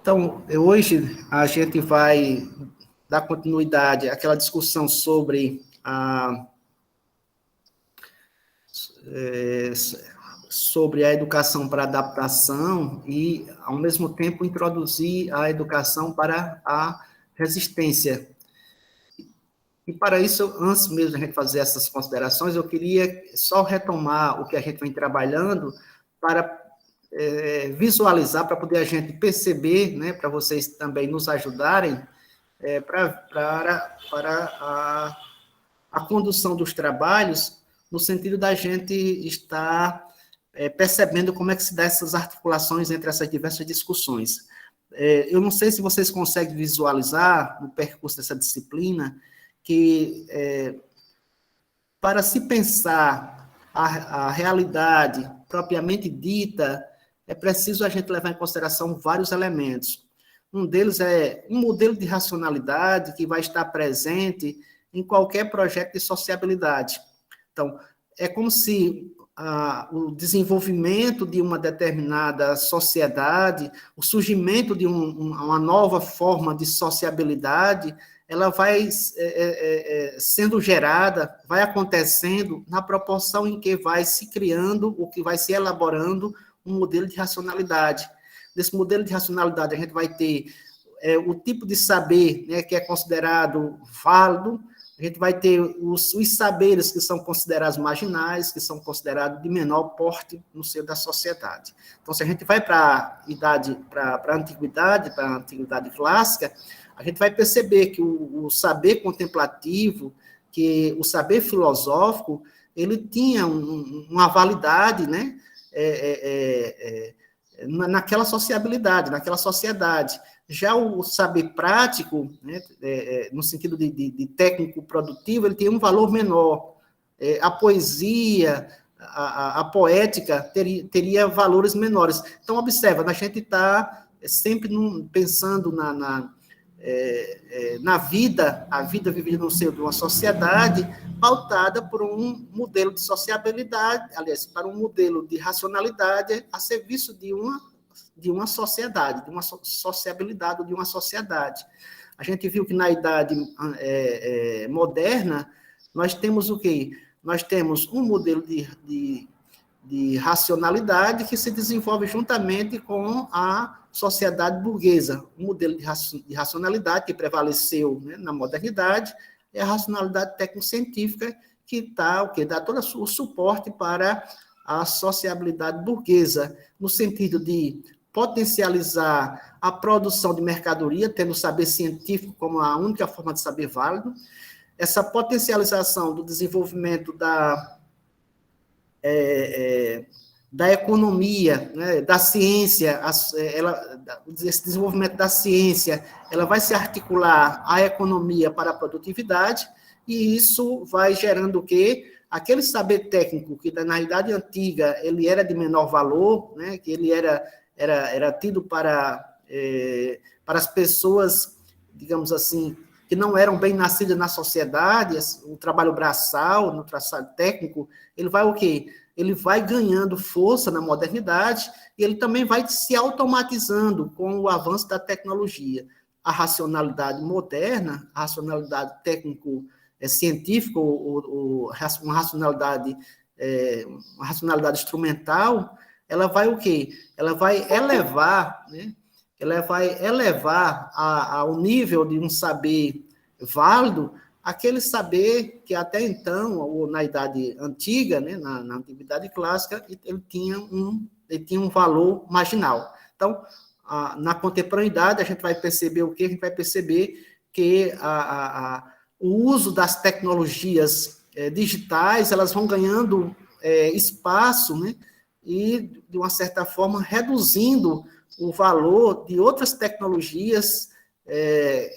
Então, hoje a gente vai dar continuidade àquela discussão sobre a educação para adaptação e, ao mesmo tempo, introduzir a educação para a resistência. E, para isso, antes mesmo de a gente fazer essas considerações, eu queria só retomar o que a gente vem trabalhando para visualizar, para poder a gente perceber, né, para vocês também nos ajudarem, para a condução dos trabalhos, no sentido da gente estar percebendo como é que se dá essas articulações entre essas diversas discussões. Eu não sei se vocês conseguem visualizar, no percurso dessa disciplina, que para se pensar a realidade propriamente dita, é preciso a gente levar em consideração vários elementos. Um deles é um modelo de racionalidade que vai estar presente em qualquer projeto de sociabilidade. Então, é como se o desenvolvimento de uma determinada sociedade, o surgimento de uma nova forma de sociabilidade, ela vai sendo gerada, vai acontecendo na proporção em que vai se criando, o que vai se elaborando um modelo de racionalidade. Nesse modelo de racionalidade, a gente vai ter o tipo de saber, né, que é considerado válido, a gente vai ter os saberes que são considerados marginais, que são considerados de menor porte no seio da sociedade. Então, se a gente vai para a antiguidade clássica, a gente vai perceber que o saber contemplativo, que o saber filosófico, ele tinha uma validade, né, naquela sociabilidade, naquela sociedade. Já o saber prático, né, no sentido de técnico produtivo, ele tem um valor menor. A poesia, a poética teria valores menores. Então, observa, a gente está sempre pensando na vida, a vida vivida no seio de uma sociedade, pautada por um modelo de sociabilidade, aliás, para um modelo de racionalidade a serviço de uma sociedade, de uma sociabilidade, de uma sociedade. A gente viu que na idade moderna, nós temos o quê? Nós temos um modelo de racionalidade que se desenvolve juntamente com a sociedade burguesa. O modelo de racionalidade que prevaleceu, né, na modernidade é a racionalidade técnico-científica que dá todo o suporte para a sociabilidade burguesa, no sentido de potencializar a produção de mercadoria, tendo o saber científico como a única forma de saber válido, essa potencialização do desenvolvimento da economia, né, da ciência, esse desenvolvimento da ciência, ela vai se articular a economia para a produtividade, e isso vai gerando o quê? Aquele saber técnico que, na idade antiga, ele era de menor valor, né, que ele era tido para as pessoas, digamos assim, que não eram bem nascidas na sociedade, o trabalho braçal, no trabalho técnico, ele vai o quê? Ele vai ganhando força na modernidade e ele também vai se automatizando com o avanço da tecnologia. A racionalidade moderna, a racionalidade técnico-científica, uma racionalidade instrumental, ela vai o quê? Ela vai elevar, né? Ela vai elevar ao nível de um saber válido aquele saber que até então, ou na idade antiga, né, na antiguidade clássica, ele tinha um valor marginal. Então, na contemporaneidade, a gente vai perceber o quê? A gente vai perceber que o uso das tecnologias digitais, elas vão ganhando espaço, né, e, de uma certa forma, reduzindo o valor de outras tecnologias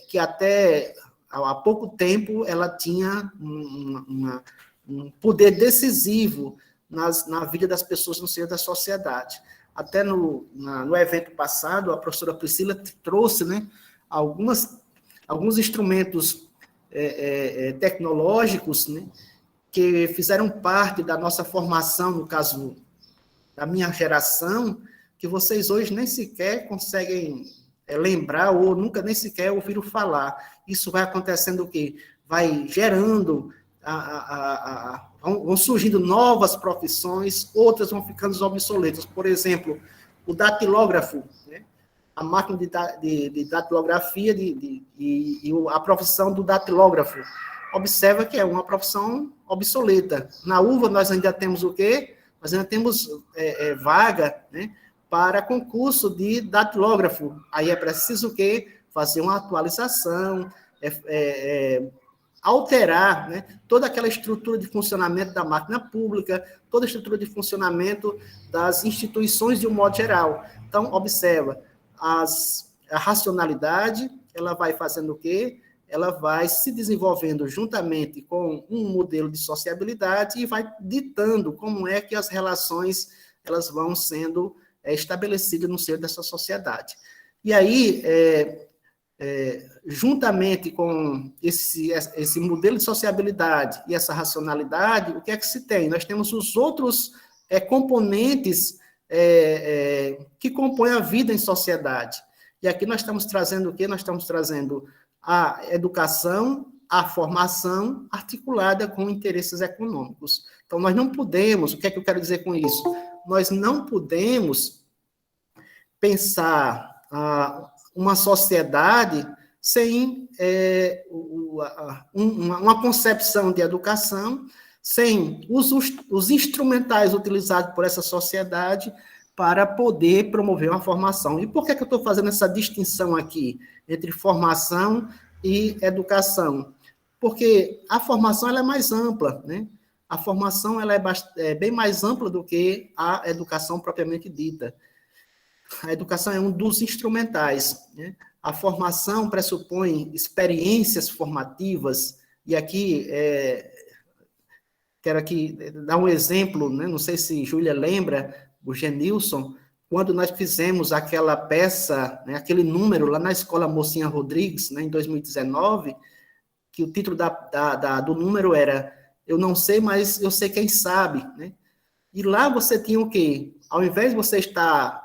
que até há pouco tempo ela tinha um poder decisivo na vida das pessoas no seio da sociedade. Até no evento passado, a professora Priscila trouxe, né, alguns instrumentos tecnológicos, né, que fizeram parte da nossa formação, no caso da minha geração, que vocês hoje nem sequer conseguem lembrar ou nunca nem sequer ouviram falar. Isso vai acontecendo o quê? Vai gerando, vão surgindo novas profissões, outras vão ficando obsoletas. Por exemplo, o datilógrafo, né? A máquina de datilografia e a profissão do datilógrafo. Observa que é uma profissão obsoleta. Na UVA, nós ainda temos o quê? Nós ainda temos vaga, né, para concurso de datilógrafo. Aí é preciso o quê? Fazer uma atualização, alterar, né, toda aquela estrutura de funcionamento da máquina pública, toda a estrutura de funcionamento das instituições de um modo geral. Então, observa, a racionalidade, ela vai fazendo o quê? Ela vai se desenvolvendo juntamente com um modelo de sociabilidade e vai ditando como é que as relações elas vão sendo estabelecidas no seio dessa sociedade. E aí, juntamente com esse modelo de sociabilidade e essa racionalidade, o que é que se tem? Nós temos os outros componentes que compõem a vida em sociedade. E aqui nós estamos trazendo o quê? Nós estamos trazendo a educação, a formação articulada com interesses econômicos. Então, nós não podemos, o que é que eu quero dizer com isso? Nós não podemos pensar uma sociedade sem uma concepção de educação, sem os instrumentais utilizados por essa sociedade para poder promover uma formação. E por que eu estou fazendo essa distinção aqui entre formação e educação? Porque a formação ela é mais ampla, né? A formação ela é bem mais ampla do que a educação propriamente dita. A educação é um dos instrumentais, né? A formação pressupõe experiências formativas, e aqui quero aqui dar um exemplo, né? Não sei se Júlia lembra, o Genilson, quando nós fizemos aquela peça, né, aquele número lá na Escola Mocinha Rodrigues, né, em 2019, que o título do número era Eu Não Sei, Mas Eu Sei Quem Sabe, né? E lá você tinha o quê? Ao invés de você estar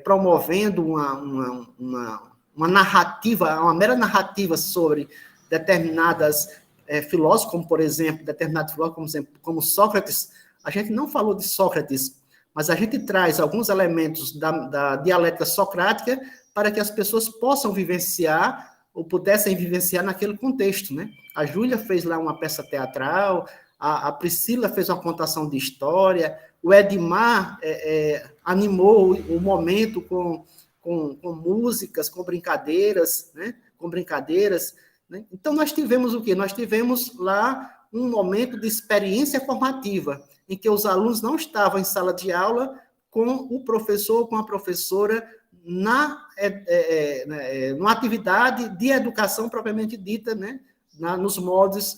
promovendo uma narrativa, uma mera narrativa sobre determinadas filósofos, como, por exemplo, determinados filósofos, como Sócrates, a gente não falou de Sócrates, mas a gente traz alguns elementos da dialética socrática para que as pessoas possam vivenciar ou pudessem vivenciar naquele contexto, né? A Júlia fez lá uma peça teatral, a Priscila fez uma contação de história, o Edmar animou o momento com músicas, com brincadeiras, né? Né? Então, nós tivemos o quê? Nós tivemos lá um momento de experiência formativa, em que os alunos não estavam em sala de aula com o professor ou com a professora numa atividade de educação propriamente dita, né? Nos moldes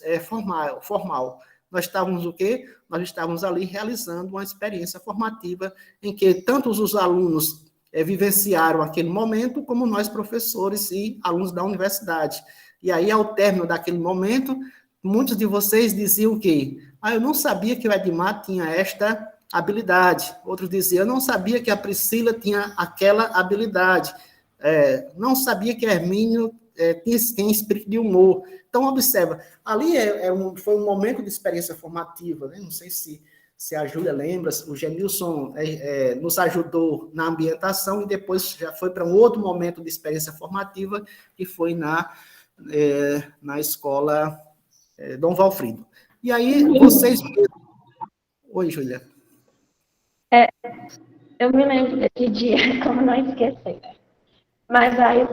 formal. Nós estávamos o quê? Nós estávamos ali realizando uma experiência formativa em que tanto os alunos vivenciaram aquele momento, como nós, professores e alunos da universidade. E aí, ao término daquele momento, muitos de vocês diziam o quê? Eu não sabia que o Edmar tinha esta habilidade. Outros diziam, eu não sabia que a Priscila tinha aquela habilidade. Não sabia que Hermínio tem espírito de humor. Então, observa, ali foi um momento de experiência formativa, né? Não sei se a Júlia lembra, o Genilson nos ajudou na ambientação e depois já foi para um outro momento de experiência formativa, que foi na escola Dom Valfrido. E aí, vocês... Oi, Júlia. Eu me lembro desse dia, como não esquecer. Mas aí,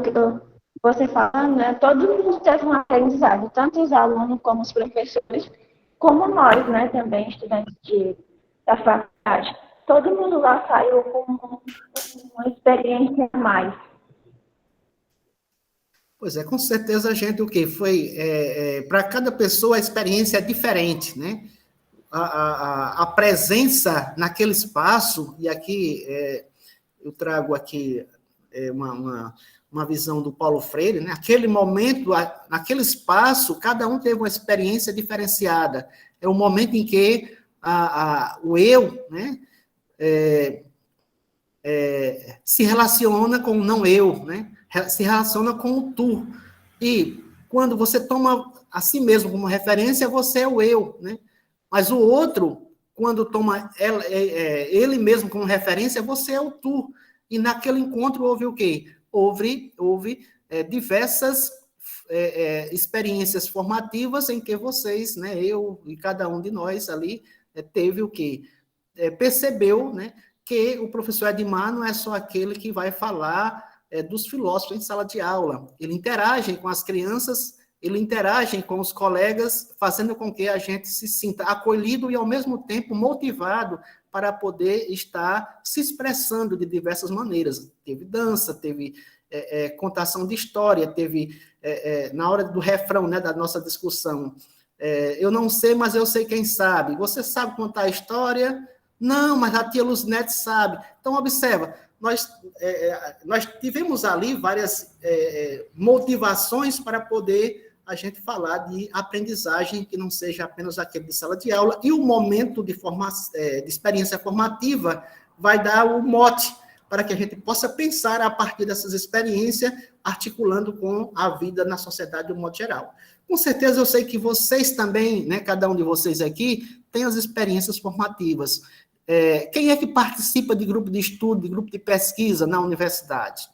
você falando, né, todo mundo teve um aprendizado, tanto os alunos como os professores, como nós, né, também, estudantes da faculdade. Todo mundo lá saiu com uma experiência a mais. Pois é, com certeza a gente, o quê? Foi, para cada pessoa a experiência é diferente, né? A presença naquele espaço, e aqui eu trago aqui uma visão do Paulo Freire, né? Aquele momento, naquele espaço, cada um teve uma experiência diferenciada. É o momento em que o eu, né, se relaciona com o não eu, né? se relaciona com o tu. E quando você toma a si mesmo como referência, você é o eu, né? Mas o outro, quando toma ele mesmo como referência, você é o tu. E naquele encontro houve o quê? Houve diversas experiências formativas em que vocês, né, eu e cada um de nós ali, teve o quê? Percebeu, né, que o professor Edmar não é só aquele que vai falar dos filósofos em sala de aula. Ele interage com as crianças, ele interage com os colegas, fazendo com que a gente se sinta acolhido e, ao mesmo tempo, motivado para poder estar se expressando de diversas maneiras. Teve dança, teve contação de história, teve, na hora do refrão, né, da nossa discussão, eu não sei, mas eu sei quem sabe. Você sabe contar a história? Não, mas a tia Luzinete sabe. Então, observa, nós tivemos ali várias motivações para poder a gente falar de aprendizagem que não seja apenas aquele de sala de aula, e o momento de experiência formativa vai dar o mote para que a gente possa pensar a partir dessas experiências, articulando com a vida na sociedade de um modo geral. Com certeza eu sei que vocês também, né, cada um de vocês aqui, tem as experiências formativas. Quem é que participa de grupo de estudo, de grupo de pesquisa na universidade?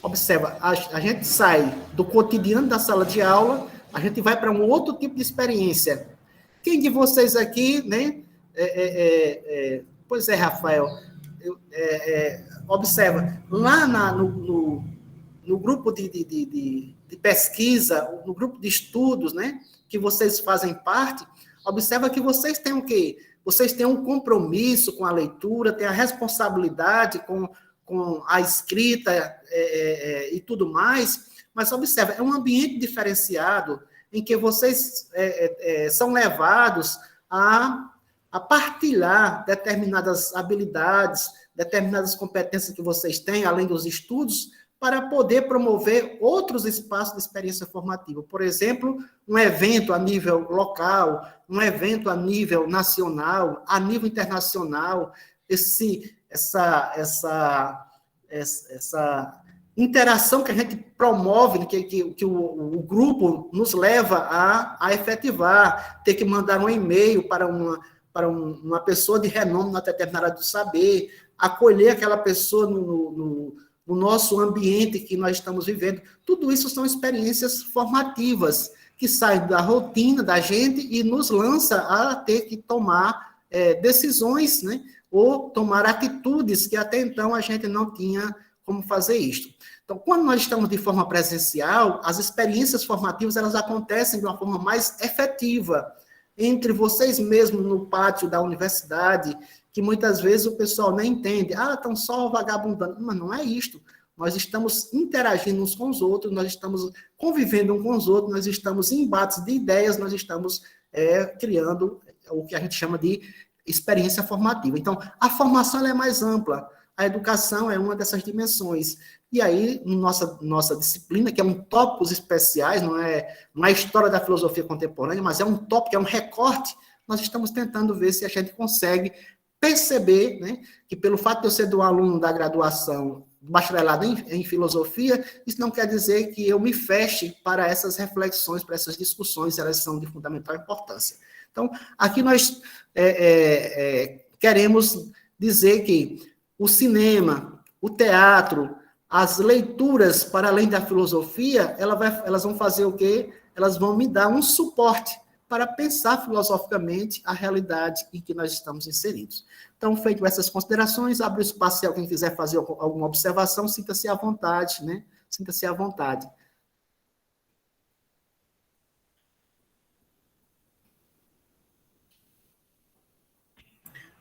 Observa, a gente sai do cotidiano da sala de aula, a gente vai para um outro tipo de experiência. Quem de vocês aqui, né? Pois é, Rafael, observa, lá no grupo de pesquisa, no grupo de estudos, né, que vocês fazem parte, observa que vocês têm o quê? Vocês têm um compromisso com a leitura, têm a responsabilidade com a escrita e tudo mais, mas observa, é um ambiente diferenciado em que vocês são levados a partilhar determinadas habilidades, determinadas competências que vocês têm, além dos estudos, para poder promover outros espaços de experiência formativa. Por exemplo, um evento a nível local, um evento a nível nacional, a nível internacional, essa interação que a gente promove, que o grupo nos leva a efetivar, ter que mandar um e-mail para uma pessoa de renome na determinada área do saber, acolher aquela pessoa no nosso ambiente que nós estamos vivendo. Tudo isso são experiências formativas que saem da rotina da gente e nos lança a ter que tomar decisões, né, ou tomar atitudes que até então a gente não tinha como fazer isto. Então, quando nós estamos de forma presencial, as experiências formativas elas acontecem de uma forma mais efetiva entre vocês mesmos no pátio da universidade, que muitas vezes o pessoal nem entende. Estão só vagabundando. Mas não é isto. Nós estamos interagindo uns com os outros, nós estamos convivendo uns com os outros, nós estamos em embates de ideias, nós estamos criando o que a gente chama de experiência formativa. Então, a formação ela é mais ampla. A educação é uma dessas dimensões. E aí, nossa disciplina, que é um tópicos especiais, não é a história da filosofia contemporânea, mas é um tópico, é um recorte, nós estamos tentando ver se a gente consegue perceber, né, que pelo fato de eu ser do aluno da graduação, bacharelado em filosofia, isso não quer dizer que eu me feche para essas reflexões, para essas discussões, elas são de fundamental importância. Então, aqui nós queremos dizer que o cinema, o teatro, as leituras para além da filosofia, elas vão fazer o quê? Elas vão me dar um suporte para pensar filosoficamente a realidade em que nós estamos inseridos. Então, feito essas considerações, abro o espaço se alguém quiser fazer alguma observação, sinta-se à vontade, né? Sinta-se à vontade.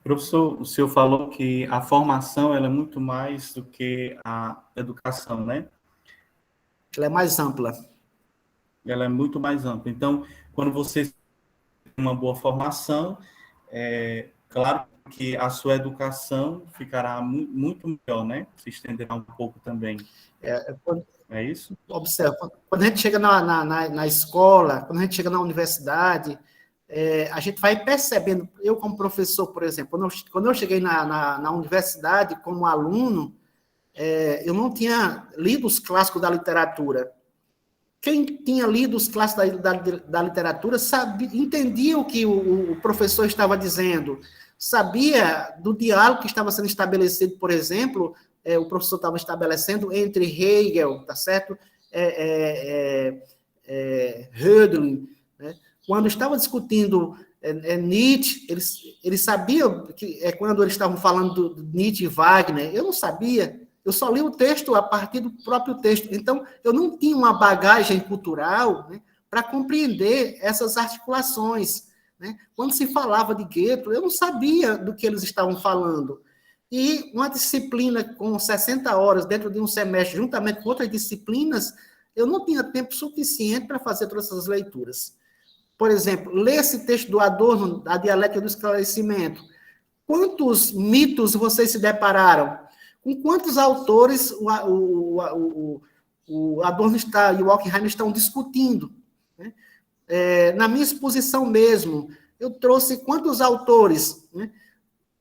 Professor, o senhor falou que a formação ela é muito mais do que a educação, né? Ela é mais ampla. Ela é muito mais ampla. Então, quando você tem uma boa formação, claro que a sua educação ficará muito melhor, né? Se estenderá um pouco também. É isso? Observa, quando a gente chega na escola, quando a gente chega na universidade, a gente vai percebendo, eu como professor, por exemplo, quando eu cheguei na universidade como aluno, eu não tinha lido os clássicos da literatura. Quem tinha lido os clássicos da literatura entendia o que o professor estava dizendo, sabia do diálogo que estava sendo estabelecido, por exemplo, o professor estava estabelecendo entre Hegel, tá certo? Hölderlin, né? Quando estava discutindo Nietzsche, eles sabiam que quando eles estavam falando de Nietzsche e Wagner, eu não sabia. Eu só li o texto a partir do próprio texto. Então, eu não tinha uma bagagem cultural, né, para compreender essas articulações. Né? Quando se falava de Goethe, eu não sabia do que eles estavam falando. E uma disciplina com 60 horas dentro de um semestre, juntamente com outras disciplinas, eu não tinha tempo suficiente para fazer todas essas leituras. Por exemplo, ler esse texto do Adorno, A Dialética do Esclarecimento. Quantos mitos vocês se depararam? Com quantos autores o Adorno e o Horkheimer estão discutindo? Né? Na minha exposição mesmo, eu trouxe quantos autores? Né?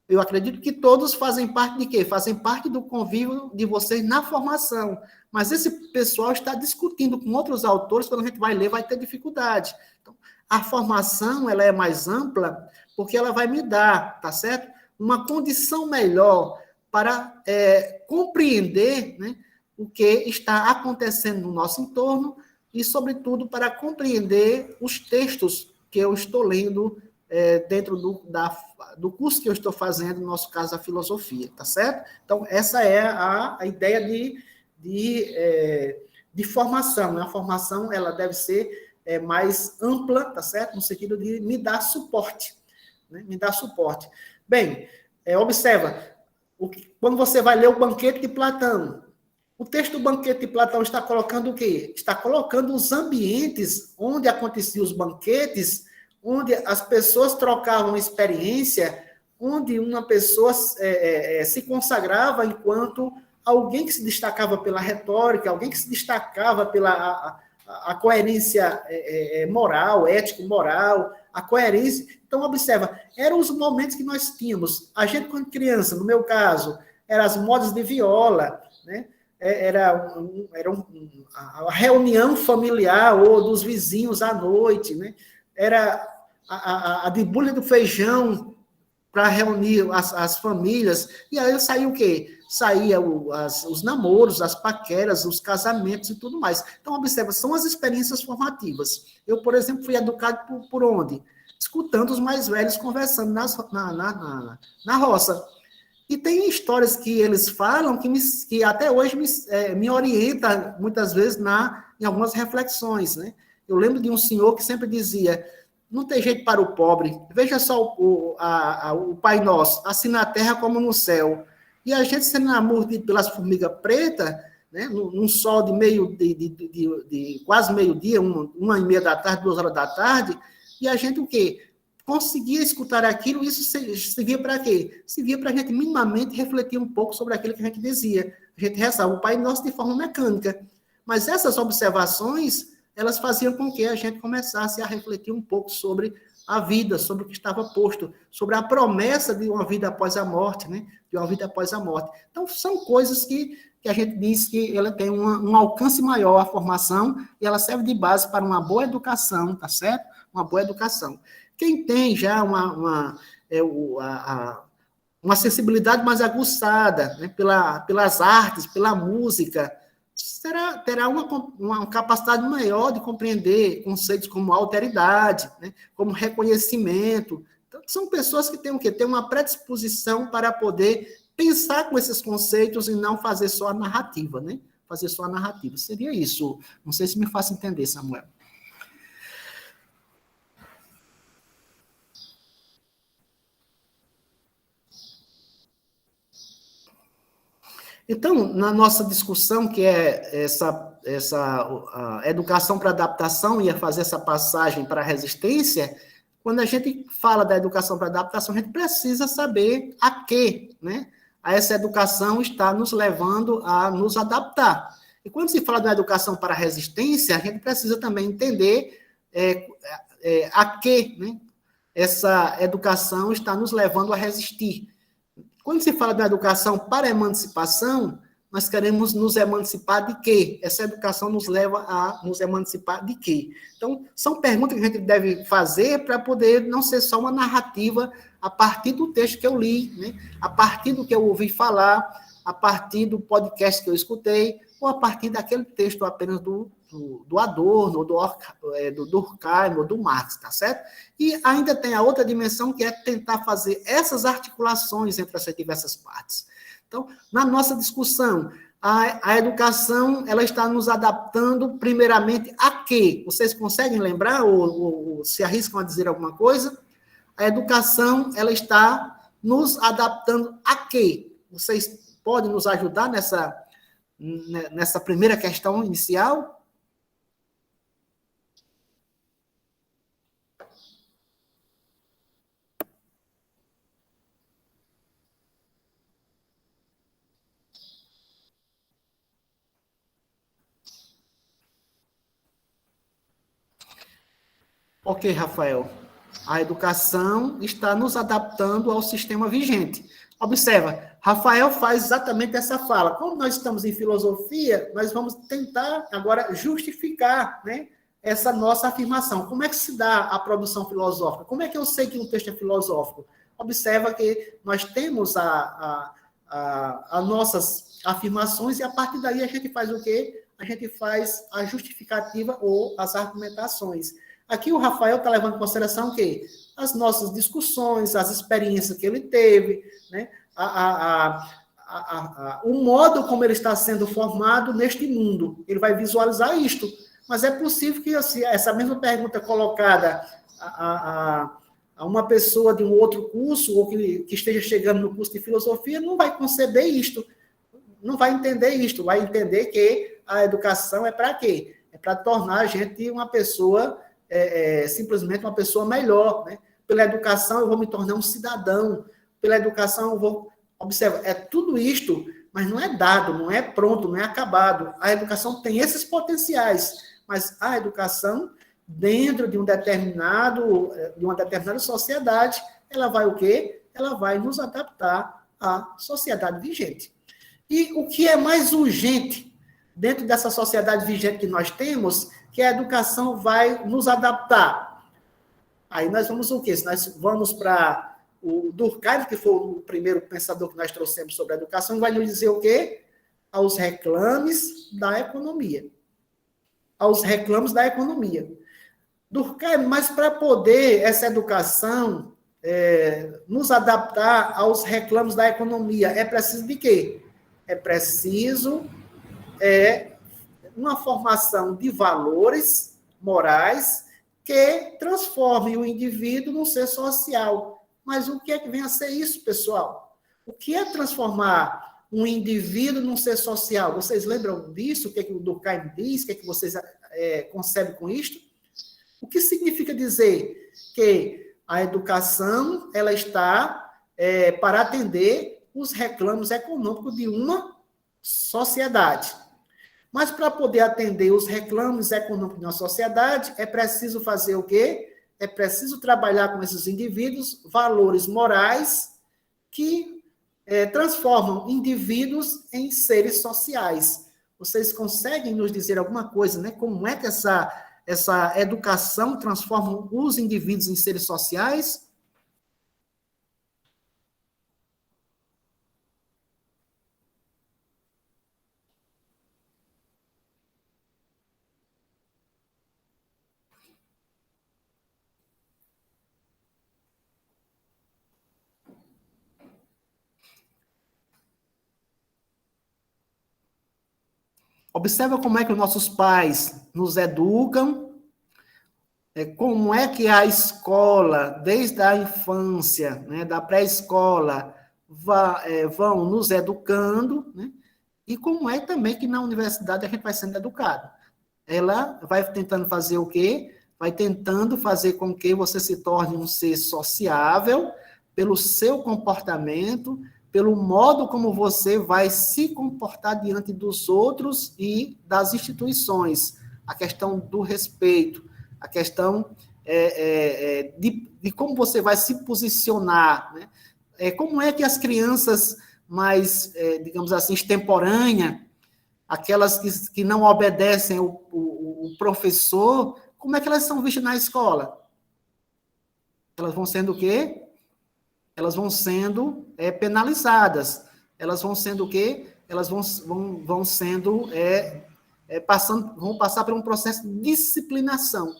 Eu acredito que todos fazem parte de quê? Fazem parte do convívio de vocês na formação. Mas esse pessoal está discutindo com outros autores, quando a gente vai ler, vai ter dificuldade. Então, a formação ela é mais ampla, porque ela vai me dar, tá certo? Uma condição melhor para compreender, né, o que está acontecendo no nosso entorno e, sobretudo, para compreender os textos que eu estou lendo dentro do curso que eu estou fazendo, no nosso caso, a filosofia, tá certo? Então, essa é a ideia de formação, né? A formação ela deve ser mais ampla, tá certo? No sentido de me dar suporte, né? Me dar suporte. Bem, observa, quando você vai ler o Banquete de Platão, o texto do Banquete de Platão está colocando o quê? Está colocando os ambientes onde aconteciam os banquetes, onde as pessoas trocavam experiência, onde uma pessoa se consagrava enquanto alguém que se destacava pela retórica, alguém que se destacava pela a coerência moral, ético-moral, a coerência. Então, observa, eram os momentos que nós tínhamos. A gente, quando criança, no meu caso, eram as modas de viola, né? Era a reunião familiar ou dos vizinhos à noite, né? Era a debulha do feijão para reunir as famílias. E aí saiu o quê? Saía os namoros, as paqueras, os casamentos e tudo mais. Então, observa, são as experiências formativas. Eu, por exemplo, fui educado por onde? Escutando os mais velhos conversando na roça. E tem histórias que eles falam que até hoje me orienta, muitas vezes, em algumas reflexões. Né? Eu lembro de um senhor que sempre dizia, não tem jeito para o pobre, veja só o Pai Nosso, assim na terra como no céu. E a gente sendo mordido pelas formigas pretas, né, num sol de quase meio-dia, 1h30 da tarde, 2 horas da tarde, e a gente o quê? Conseguia escutar aquilo, isso servia para quê? Servia para a gente minimamente refletir um pouco sobre aquilo que a gente dizia. A gente rezava o Pai Nosso de forma mecânica. Mas essas observações, elas faziam com que a gente começasse a refletir um pouco sobre a vida, sobre o que estava posto, sobre a promessa de uma vida após a morte, né? De uma vida após a morte. Então, são coisas que a gente diz que ela tem um alcance maior, a formação, e ela serve de base para uma boa educação, tá certo? Uma boa educação. Quem tem já uma sensibilidade mais aguçada, né, pelas artes, pela música, terá uma capacidade maior de compreender conceitos como alteridade, né, como reconhecimento. Então, são pessoas que têm o quê? Têm uma predisposição para poder pensar com esses conceitos e não fazer só a narrativa, né? Fazer só a narrativa. Seria isso. Não sei se me faço entender, Samuel. Então, na nossa discussão, que é a educação para adaptação, ia fazer essa passagem para a resistência, quando a gente fala da educação para adaptação, a gente precisa saber a quê, né? A essa educação está nos levando a nos adaptar. E quando se fala da educação para a resistência, a gente precisa também entender a quê, né? essa educação está nos levando a resistir. Quando se fala da educação para a emancipação, nós queremos nos emancipar de quê? Essa educação nos leva a nos emancipar de quê? Então, são perguntas que a gente deve fazer para poder não ser só uma narrativa a partir do texto que eu li, né? A partir do que eu ouvi falar, a partir do podcast que eu escutei, ou a partir daquele texto apenas do Adorno, do Durkheim, ou do Marx, tá certo? E ainda tem a outra dimensão, que é tentar fazer essas articulações entre essas diversas partes. Então, na nossa discussão, a educação, ela está nos adaptando, primeiramente, a quê? Vocês conseguem lembrar, ou se arriscam a dizer alguma coisa? A educação, ela está nos adaptando a quê? Vocês podem nos ajudar nessa primeira questão inicial? Ok, Rafael. A educação está nos adaptando ao sistema vigente. Observa, Rafael faz exatamente essa fala. Como nós estamos em filosofia, nós vamos tentar agora justificar, né, essa nossa afirmação. Como é que se dá a produção filosófica? Como é que eu sei que um texto é filosófico? Observa que nós temos as nossas afirmações e a partir daí a gente faz o quê? A gente faz a justificativa ou as argumentações. Aqui o Rafael está levando em consideração o quê? As nossas discussões, as experiências que ele teve, né? O modo como ele está sendo formado neste mundo. Ele vai visualizar isto. Mas é possível que assim, essa mesma pergunta colocada a uma pessoa de um outro curso, ou que esteja chegando no curso de filosofia, não vai conceber isto, não vai entender isto, vai entender que a educação é para quê? É para tornar a gente uma pessoa... simplesmente uma pessoa melhor, né? Pela educação eu vou me tornar um cidadão, pela educação eu vou... Observa, é tudo isto, mas não é dado, não é pronto, não é acabado. A educação tem esses potenciais, mas a educação, dentro de uma determinada sociedade, ela vai o quê? Ela vai nos adaptar à sociedade vigente. E o que é mais urgente dentro dessa sociedade vigente que nós temos, que a educação vai nos adaptar. Aí nós vamos o quê? Se nós vamos para o Durkheim, que foi o primeiro pensador que nós trouxemos sobre a educação, vai nos dizer o quê? Aos reclames da economia. Aos reclames da economia. Durkheim, mas para poder essa educação nos adaptar aos reclames da economia, é preciso de quê? É preciso uma formação de valores morais que transforme o indivíduo num ser social. Mas o que é que vem a ser isso, pessoal? O que é transformar um indivíduo num ser social? Vocês lembram disso? O que é que o Durkheim diz? O que é que vocês concebem com isto? O que significa dizer que a educação ela está para atender os reclamos econômicos de uma sociedade? Mas para poder atender os reclamos econômicos de uma sociedade, é preciso fazer o quê? É preciso trabalhar com esses indivíduos valores morais que transformam indivíduos em seres sociais. Vocês conseguem nos dizer alguma coisa, né? Como é que essa educação transforma os indivíduos em seres sociais? Observa como é que os nossos pais nos educam, como é que a escola, desde a infância, né, da pré-escola, vão nos educando, né, e como é também que na universidade a gente vai sendo educado. Ela vai tentando fazer o quê? Vai tentando fazer com que você se torne um ser sociável pelo seu comportamento, pelo modo como você vai se comportar diante dos outros e das instituições. A questão do respeito, a questão de como você vai se posicionar, né? Como é que as crianças mais, digamos assim, extemporâneas, aquelas que não obedecem o professor, como é que elas são vistas na escola? Elas vão sendo o quê? Elas vão sendo penalizadas. Elas vão sendo o quê? Elas vão sendo vão passar por um processo de disciplinação.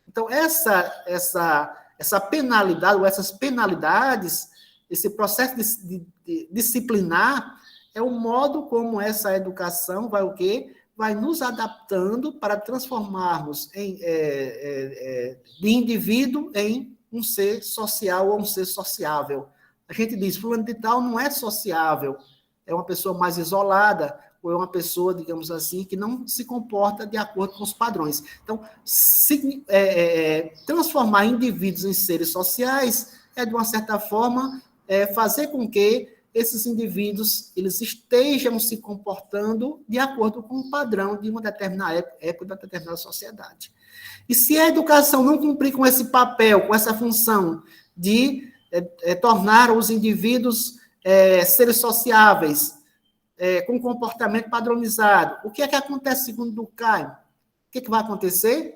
Então, essa penalidade, ou essas penalidades, esse processo de disciplinar, é o modo como essa educação vai o quê? Vai nos adaptando para transformarmos de indivíduo em um ser social ou um ser sociável. A gente diz, fulano de tal não é sociável, é uma pessoa mais isolada, ou é uma pessoa, digamos assim, que não se comporta de acordo com os padrões. Então, transformar indivíduos em seres sociais é, de uma certa forma, fazer com que esses indivíduos eles estejam se comportando de acordo com o padrão de uma determinada época, de uma determinada sociedade. E se a educação não cumprir com esse papel, com essa função de tornar os indivíduos seres sociáveis, com comportamento padronizado, o que é que acontece segundo Durkheim? O que é que vai acontecer?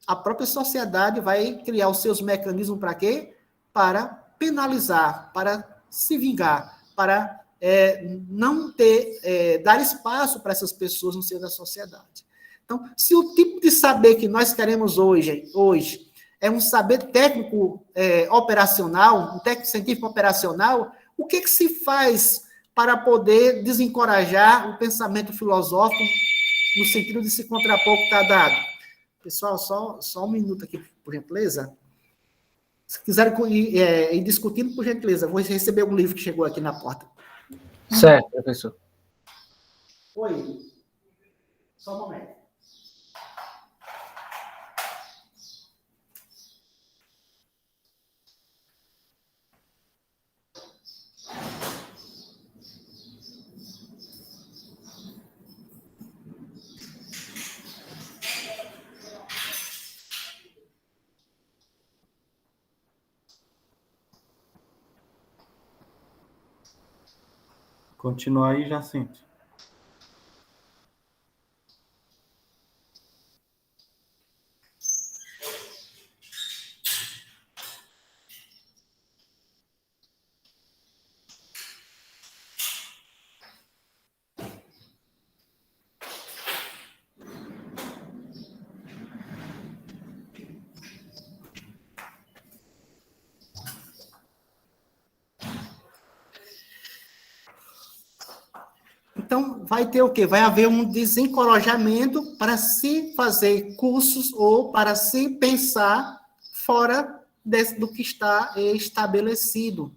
A própria sociedade vai criar os seus mecanismos para quê? Para penalizar, para se vingar, para não dar espaço para essas pessoas no seio da sociedade. Então, se o tipo de saber que nós queremos hoje é um saber técnico operacional, um técnico científico operacional, o que se faz para poder desencorajar o pensamento filosófico no sentido de se contrapor o que está dado? Pessoal, só um minuto aqui, por gentileza. Se quiserem ir discutindo, por gentileza, vou receber um livro que chegou aqui na porta. Certo, professor. Oi. Só um momento. Continua aí, Jacinto. Então, vai ter o quê? Vai haver um desencorajamento para se fazer cursos ou para se pensar fora do que está estabelecido,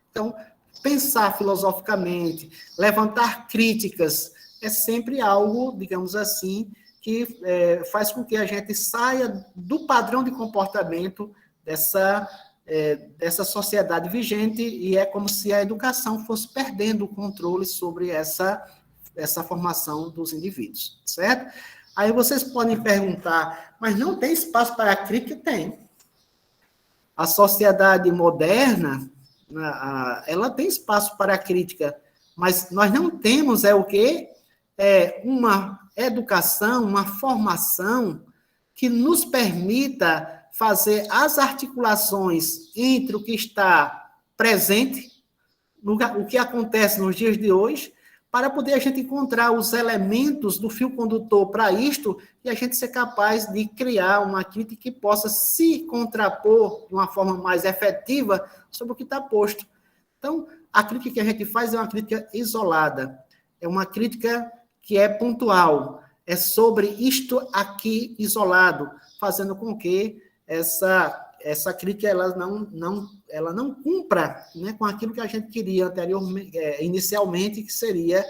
Então, pensar filosoficamente, levantar críticas, é sempre algo, digamos assim, que faz com que a gente saia do padrão de comportamento dessa sociedade vigente, e é como se a educação fosse perdendo o controle sobre essa formação dos indivíduos, certo? Aí vocês podem perguntar, mas não tem espaço para a crítica? Tem. A sociedade moderna, ela tem espaço para a crítica, mas nós não temos o quê? Uma educação, uma formação que nos permita fazer as articulações entre o que está presente, o que acontece nos dias de hoje, para poder a gente encontrar os elementos do fio condutor para isto, e a gente ser capaz de criar uma crítica que possa se contrapor de uma forma mais efetiva sobre o que está posto. Então, a crítica que a gente faz é uma crítica isolada, é uma crítica que é pontual, é sobre isto aqui isolado, fazendo com que essa crítica ela não cumpra, né, com aquilo que a gente queria inicialmente, que seria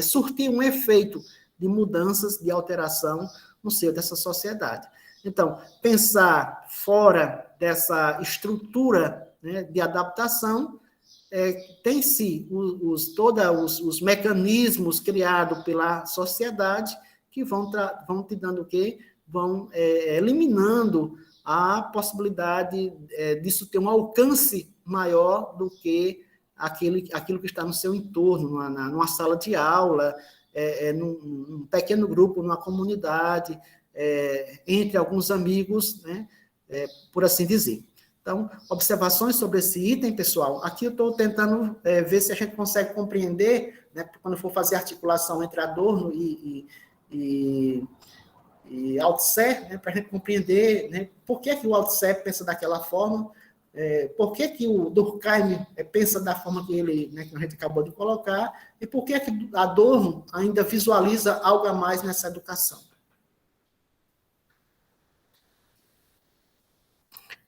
surtir um efeito de mudanças, de alteração no seio dessa sociedade. Então, pensar fora dessa estrutura, né, de adaptação, tem-se todos os mecanismos criados pela sociedade que vão te dando o quê? vão eliminando a possibilidade disso ter um alcance maior do que aquilo que está no seu entorno, numa sala de aula, num pequeno grupo, numa comunidade, entre alguns amigos, né, por assim dizer. Então, observações sobre esse item, pessoal. Aqui eu estou tentando ver se a gente consegue compreender, né, quando for fazer articulação entre Adorno e Althusser, né, para a gente compreender, né, por que o Althusser pensa daquela forma, por que o Durkheim pensa da forma que ele, né, que a gente acabou de colocar, e por que Adorno ainda visualiza algo a mais nessa educação.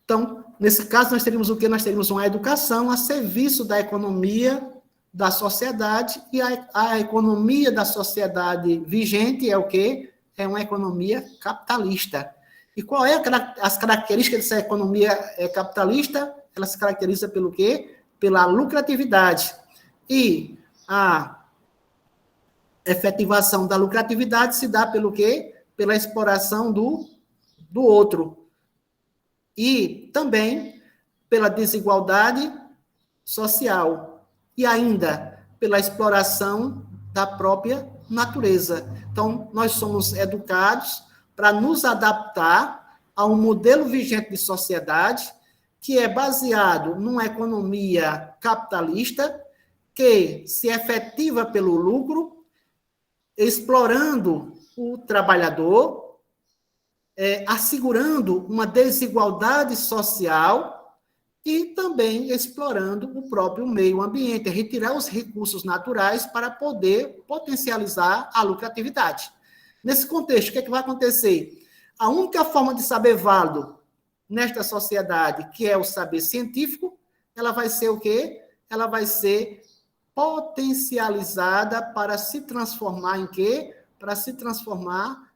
Então, nesse caso, nós teríamos o quê? Nós teríamos uma educação a serviço da economia da sociedade, e a economia da sociedade vigente é o quê? É uma economia capitalista. E qual é as características dessa economia capitalista? Ela se caracteriza pelo quê? Pela lucratividade. E a efetivação da lucratividade se dá pelo quê? Pela exploração do outro. E também pela desigualdade social. E ainda pela exploração da própria natureza. Então, nós somos educados para nos adaptar a um modelo vigente de sociedade que é baseado numa economia capitalista que se efetiva pelo lucro, explorando o trabalhador, assegurando uma desigualdade social e também explorando o próprio meio ambiente, retirar os recursos naturais para poder potencializar a lucratividade. Nesse contexto, o que é que vai acontecer? A única forma de saber válido nesta sociedade, que é o saber científico, ela vai ser o quê? Ela vai ser potencializada para se transformar em quê? Para se transformar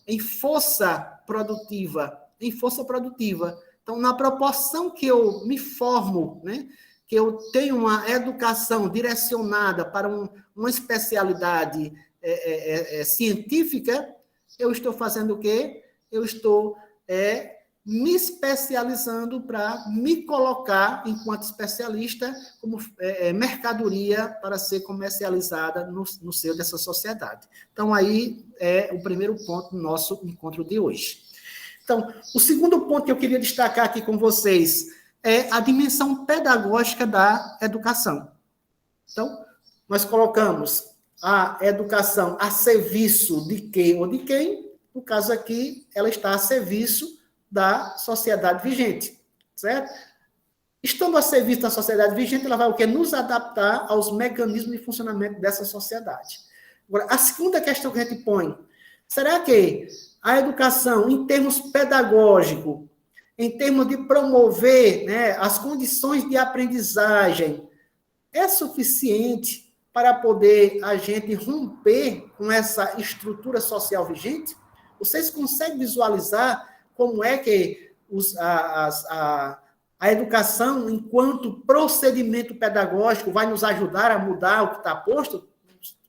em força produtiva. Em força produtiva. Então, na proporção que eu me formo, né, que eu tenho uma educação direcionada para uma especialidade científica, eu estou fazendo o quê? Eu estou me especializando para me colocar, enquanto especialista, como mercadoria para ser comercializada no seio dessa sociedade. Então, aí é o primeiro ponto do nosso encontro de hoje. Então, o segundo ponto que eu queria destacar aqui com vocês é a dimensão pedagógica da educação. Então, nós colocamos a educação a serviço de quê ou de quem? No caso aqui, ela está a serviço da sociedade vigente, certo? Estando a serviço da sociedade vigente, ela vai o quê? Nos adaptar aos mecanismos de funcionamento dessa sociedade. Agora, a segunda questão que a gente põe, será que a educação, em termos pedagógicos, em termos de promover, né, as condições de aprendizagem, é suficiente para poder a gente romper com essa estrutura social vigente? Vocês conseguem visualizar como é que a educação, enquanto procedimento pedagógico, vai nos ajudar a mudar o que está posto?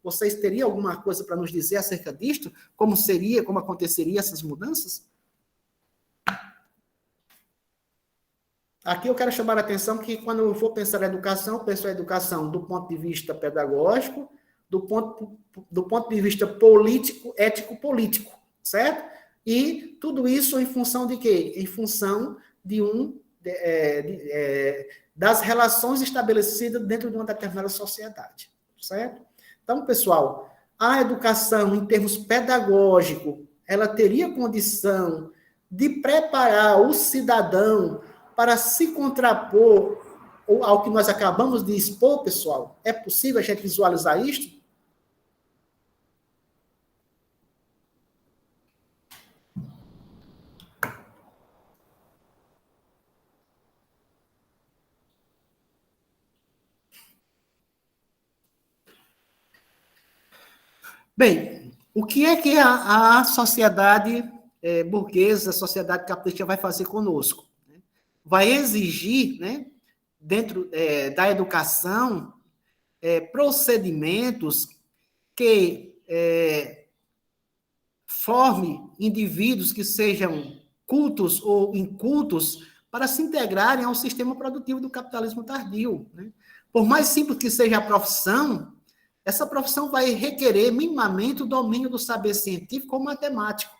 Vocês teriam alguma coisa para nos dizer acerca disto? Como seria, como aconteceria essas mudanças? Aqui eu quero chamar a atenção que, quando eu for pensar em educação, eu penso em educação do ponto de vista pedagógico, do ponto de vista político, ético-político, certo? E tudo isso em função de quê? Em função das relações estabelecidas dentro de uma determinada sociedade, certo? Então, pessoal, a educação, em termos pedagógicos, ela teria condição de preparar o cidadão para se contrapor ao que nós acabamos de expor, pessoal? É possível a gente visualizar isto? Bem, o que é que a sociedade burguesa, a sociedade capitalista vai fazer conosco? Vai exigir, né, dentro da educação, procedimentos que forme indivíduos que sejam cultos ou incultos para se integrarem ao sistema produtivo do capitalismo tardio, né? Por mais simples que seja a profissão, essa profissão vai requerer minimamente o domínio do saber científico ou matemático.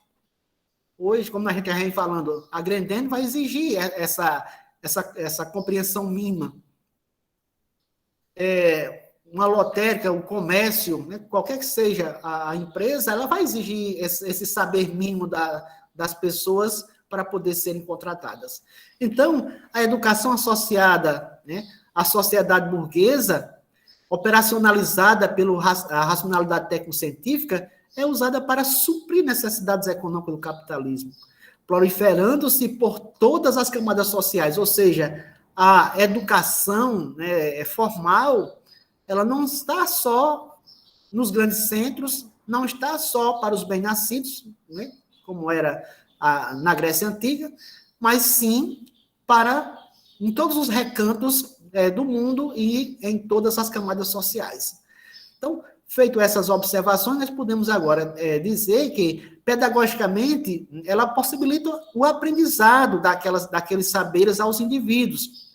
Hoje, como a gente já vem falando, a Grendene vai exigir essa compreensão mínima. Uma lotérica, um comércio, né, qualquer que seja a empresa, ela vai exigir esse saber mínimo das pessoas para poder serem contratadas. Então, a educação associada, né, à sociedade burguesa, operacionalizada pela racionalidade técnico-científica, é usada para suprir necessidades econômicas do capitalismo, proliferando-se por todas as camadas sociais, ou seja, a educação, né, formal, ela não está só nos grandes centros, não está só para os bem-nascidos, né, como era na Grécia Antiga, mas sim para em todos os recantos do mundo e em todas as camadas sociais. Então, feito essas observações, nós podemos agora dizer que, pedagogicamente, ela possibilita o aprendizado daqueles saberes aos indivíduos,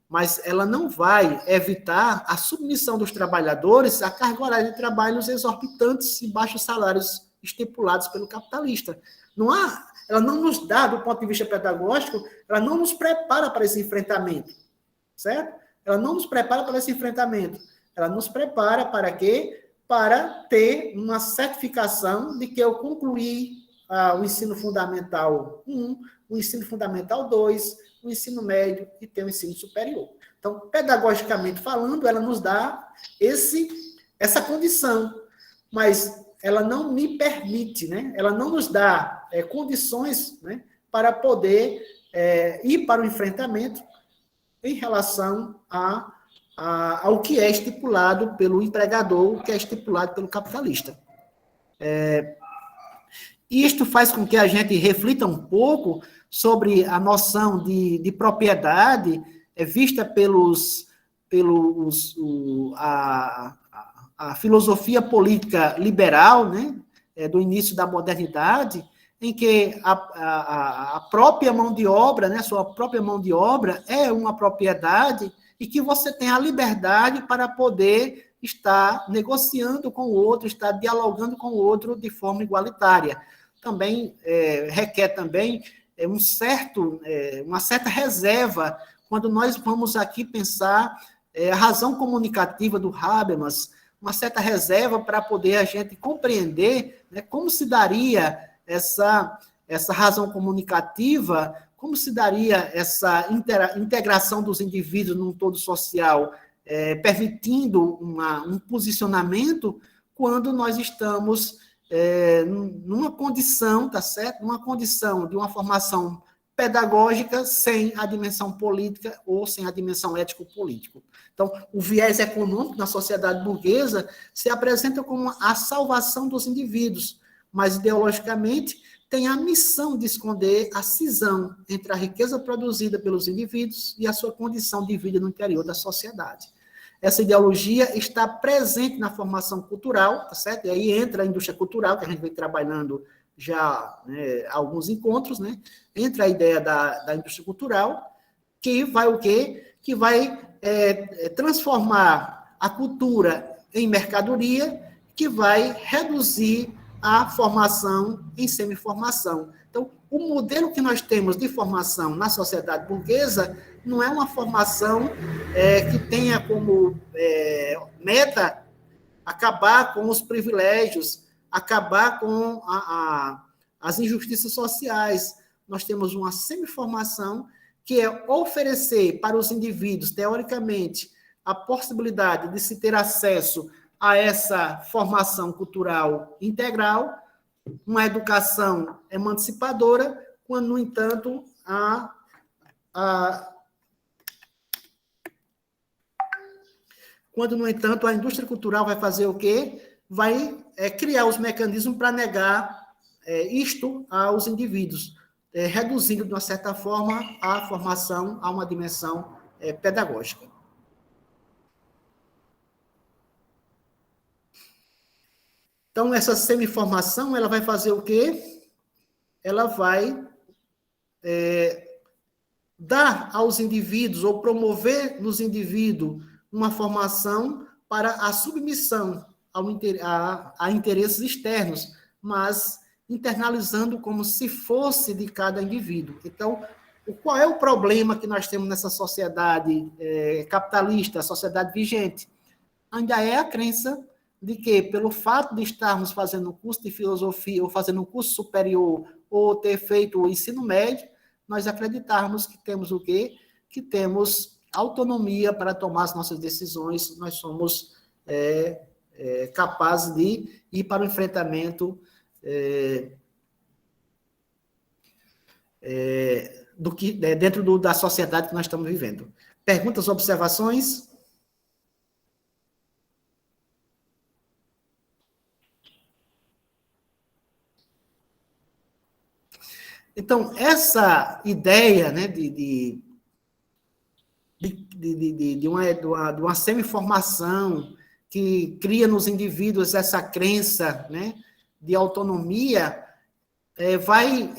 mas ela não vai evitar a submissão dos trabalhadores à carga horária de trabalhos exorbitantes e baixos salários estipulados pelo capitalista. Ela não nos dá, do ponto de vista pedagógico, ela não nos prepara para esse enfrentamento, certo? Ela não nos prepara para esse enfrentamento. Ela nos prepara para quê? Para ter uma certificação de que eu concluí o ensino fundamental 1, o ensino fundamental 2, o ensino médio e ter o ensino superior. Então, pedagogicamente falando, ela nos dá essa condição, mas ela não me permite, né? Ela não nos dá condições, né, para poder ir para o enfrentamento em relação ao que é estipulado pelo empregador, o que é estipulado pelo capitalista. Isto faz com que a gente reflita um pouco sobre a noção de propriedade vista a filosofia política liberal, né, do início da modernidade, em que a própria mão de obra, né, a sua própria mão de obra é uma propriedade e que você tem a liberdade para poder estar negociando com o outro, estar dialogando com o outro de forma igualitária. Também requer também uma certa reserva quando nós vamos aqui pensar a razão comunicativa do Habermas, uma certa reserva para poder a gente compreender, né, como se daria essa razão comunicativa, como se daria essa integração dos indivíduos num todo social, permitindo um posicionamento quando nós estamos numa condição, tá certo? Numa condição de uma formação pedagógica sem a dimensão política ou sem a dimensão ético-política. Então, o viés econômico na sociedade burguesa se apresenta como a salvação dos indivíduos, mas ideologicamente tem a missão de esconder a cisão entre a riqueza produzida pelos indivíduos e a sua condição de vida no interior da sociedade. Essa ideologia está presente na formação cultural, tá certo? E aí entra a indústria cultural, que a gente vem trabalhando já, né, alguns encontros, né? Entra a ideia da indústria cultural, que vai o quê? Que vai transformar a cultura em mercadoria, que vai reduzir a formação em semiformação. Então, o modelo que nós temos de formação na sociedade burguesa não é uma formação que tenha como meta acabar com os privilégios, acabar com as injustiças sociais. Nós temos uma semiformação que é oferecer para os indivíduos, teoricamente, a possibilidade de se ter acesso a essa formação cultural integral, uma educação emancipadora, quando, no entanto, a indústria cultural vai fazer o quê? Vai criar os mecanismos para negar isto aos indivíduos, reduzindo, de uma certa forma, a formação a uma dimensão pedagógica. Então, essa semi-formação, ela vai fazer o quê? Ela vai dar aos indivíduos, ou promover nos indivíduos, uma formação para a submissão a interesses externos, mas internalizando como se fosse de cada indivíduo. Então, qual é o problema que nós temos nessa sociedade capitalista, a sociedade vigente? Ainda é a crença de que, pelo fato de estarmos fazendo um curso de filosofia, ou fazendo um curso superior, ou ter feito o ensino médio, nós acreditarmos que temos o quê? Que temos autonomia para tomar as nossas decisões, nós somos capazes de ir para o enfrentamento dentro da sociedade que nós estamos vivendo. Perguntas, observações? Então, essa ideia, né, de uma semi-formação que cria nos indivíduos essa crença, né, de autonomia, vai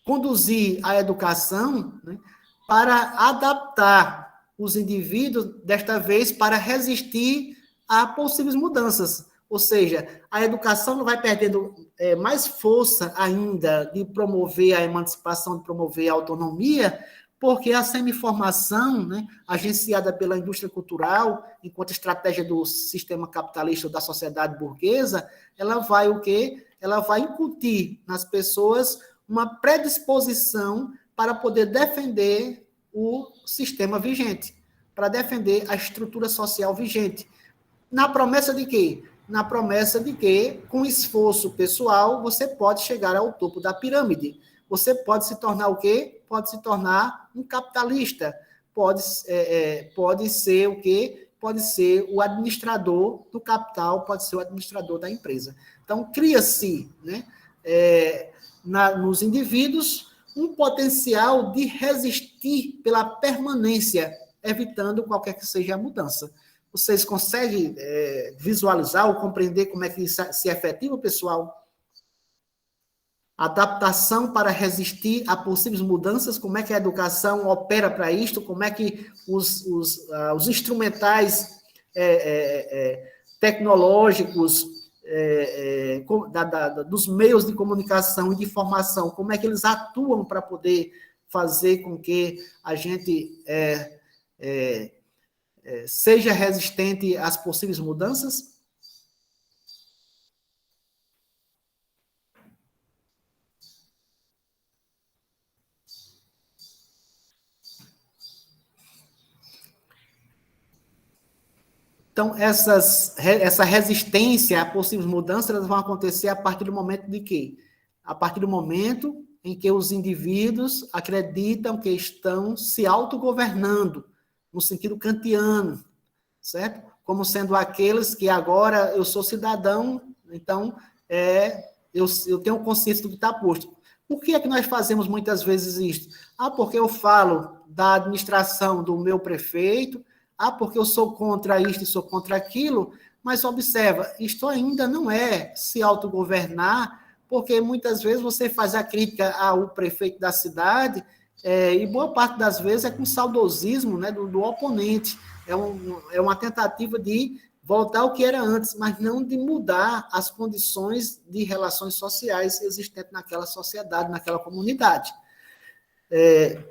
conduzir a educação, né, para adaptar os indivíduos, desta vez, para resistir a possíveis mudanças. Ou seja, a educação não vai perdendo mais força ainda de promover a emancipação, de promover a autonomia, porque a semi-formação, né, agenciada pela indústria cultural, enquanto estratégia do sistema capitalista ou da sociedade burguesa, ela vai o quê? Ela vai incutir nas pessoas uma predisposição para poder defender o sistema vigente, para defender a estrutura social vigente. Na promessa de quê? Na promessa de que, com esforço pessoal, você pode chegar ao topo da pirâmide. Você pode se tornar o quê? Pode se tornar um capitalista. Pode ser o quê? Pode ser o administrador do capital, pode ser o administrador da empresa. Então, cria-se, né, nos indivíduos um potencial de resistir pela permanência, evitando qualquer que seja a mudança. Vocês conseguem visualizar ou compreender como é que isso se efetiva, pessoal? Adaptação para resistir a possíveis mudanças, como é que a educação opera para isto, como é que os instrumentais tecnológicos dos meios de comunicação e de informação, como é que eles atuam para poder fazer com que a gente seja resistente às possíveis mudanças? Então, essa resistência a possíveis mudanças, elas vão acontecer a partir do momento de quê? A partir do momento em que os indivíduos acreditam que estão se autogovernando, no sentido kantiano, certo? Como sendo aqueles que agora eu sou cidadão, então eu tenho consciência do que está posto. Por que é que nós fazemos muitas vezes isso? Porque eu falo da administração do meu prefeito, porque eu sou contra isto e sou contra aquilo, mas observa, isto ainda não é se autogovernar, porque muitas vezes você faz a crítica ao prefeito da cidade, e boa parte das vezes é com saudosismo, né, do oponente. É uma tentativa de voltar ao que era antes, mas não de mudar as condições de relações sociais existentes naquela sociedade, naquela comunidade.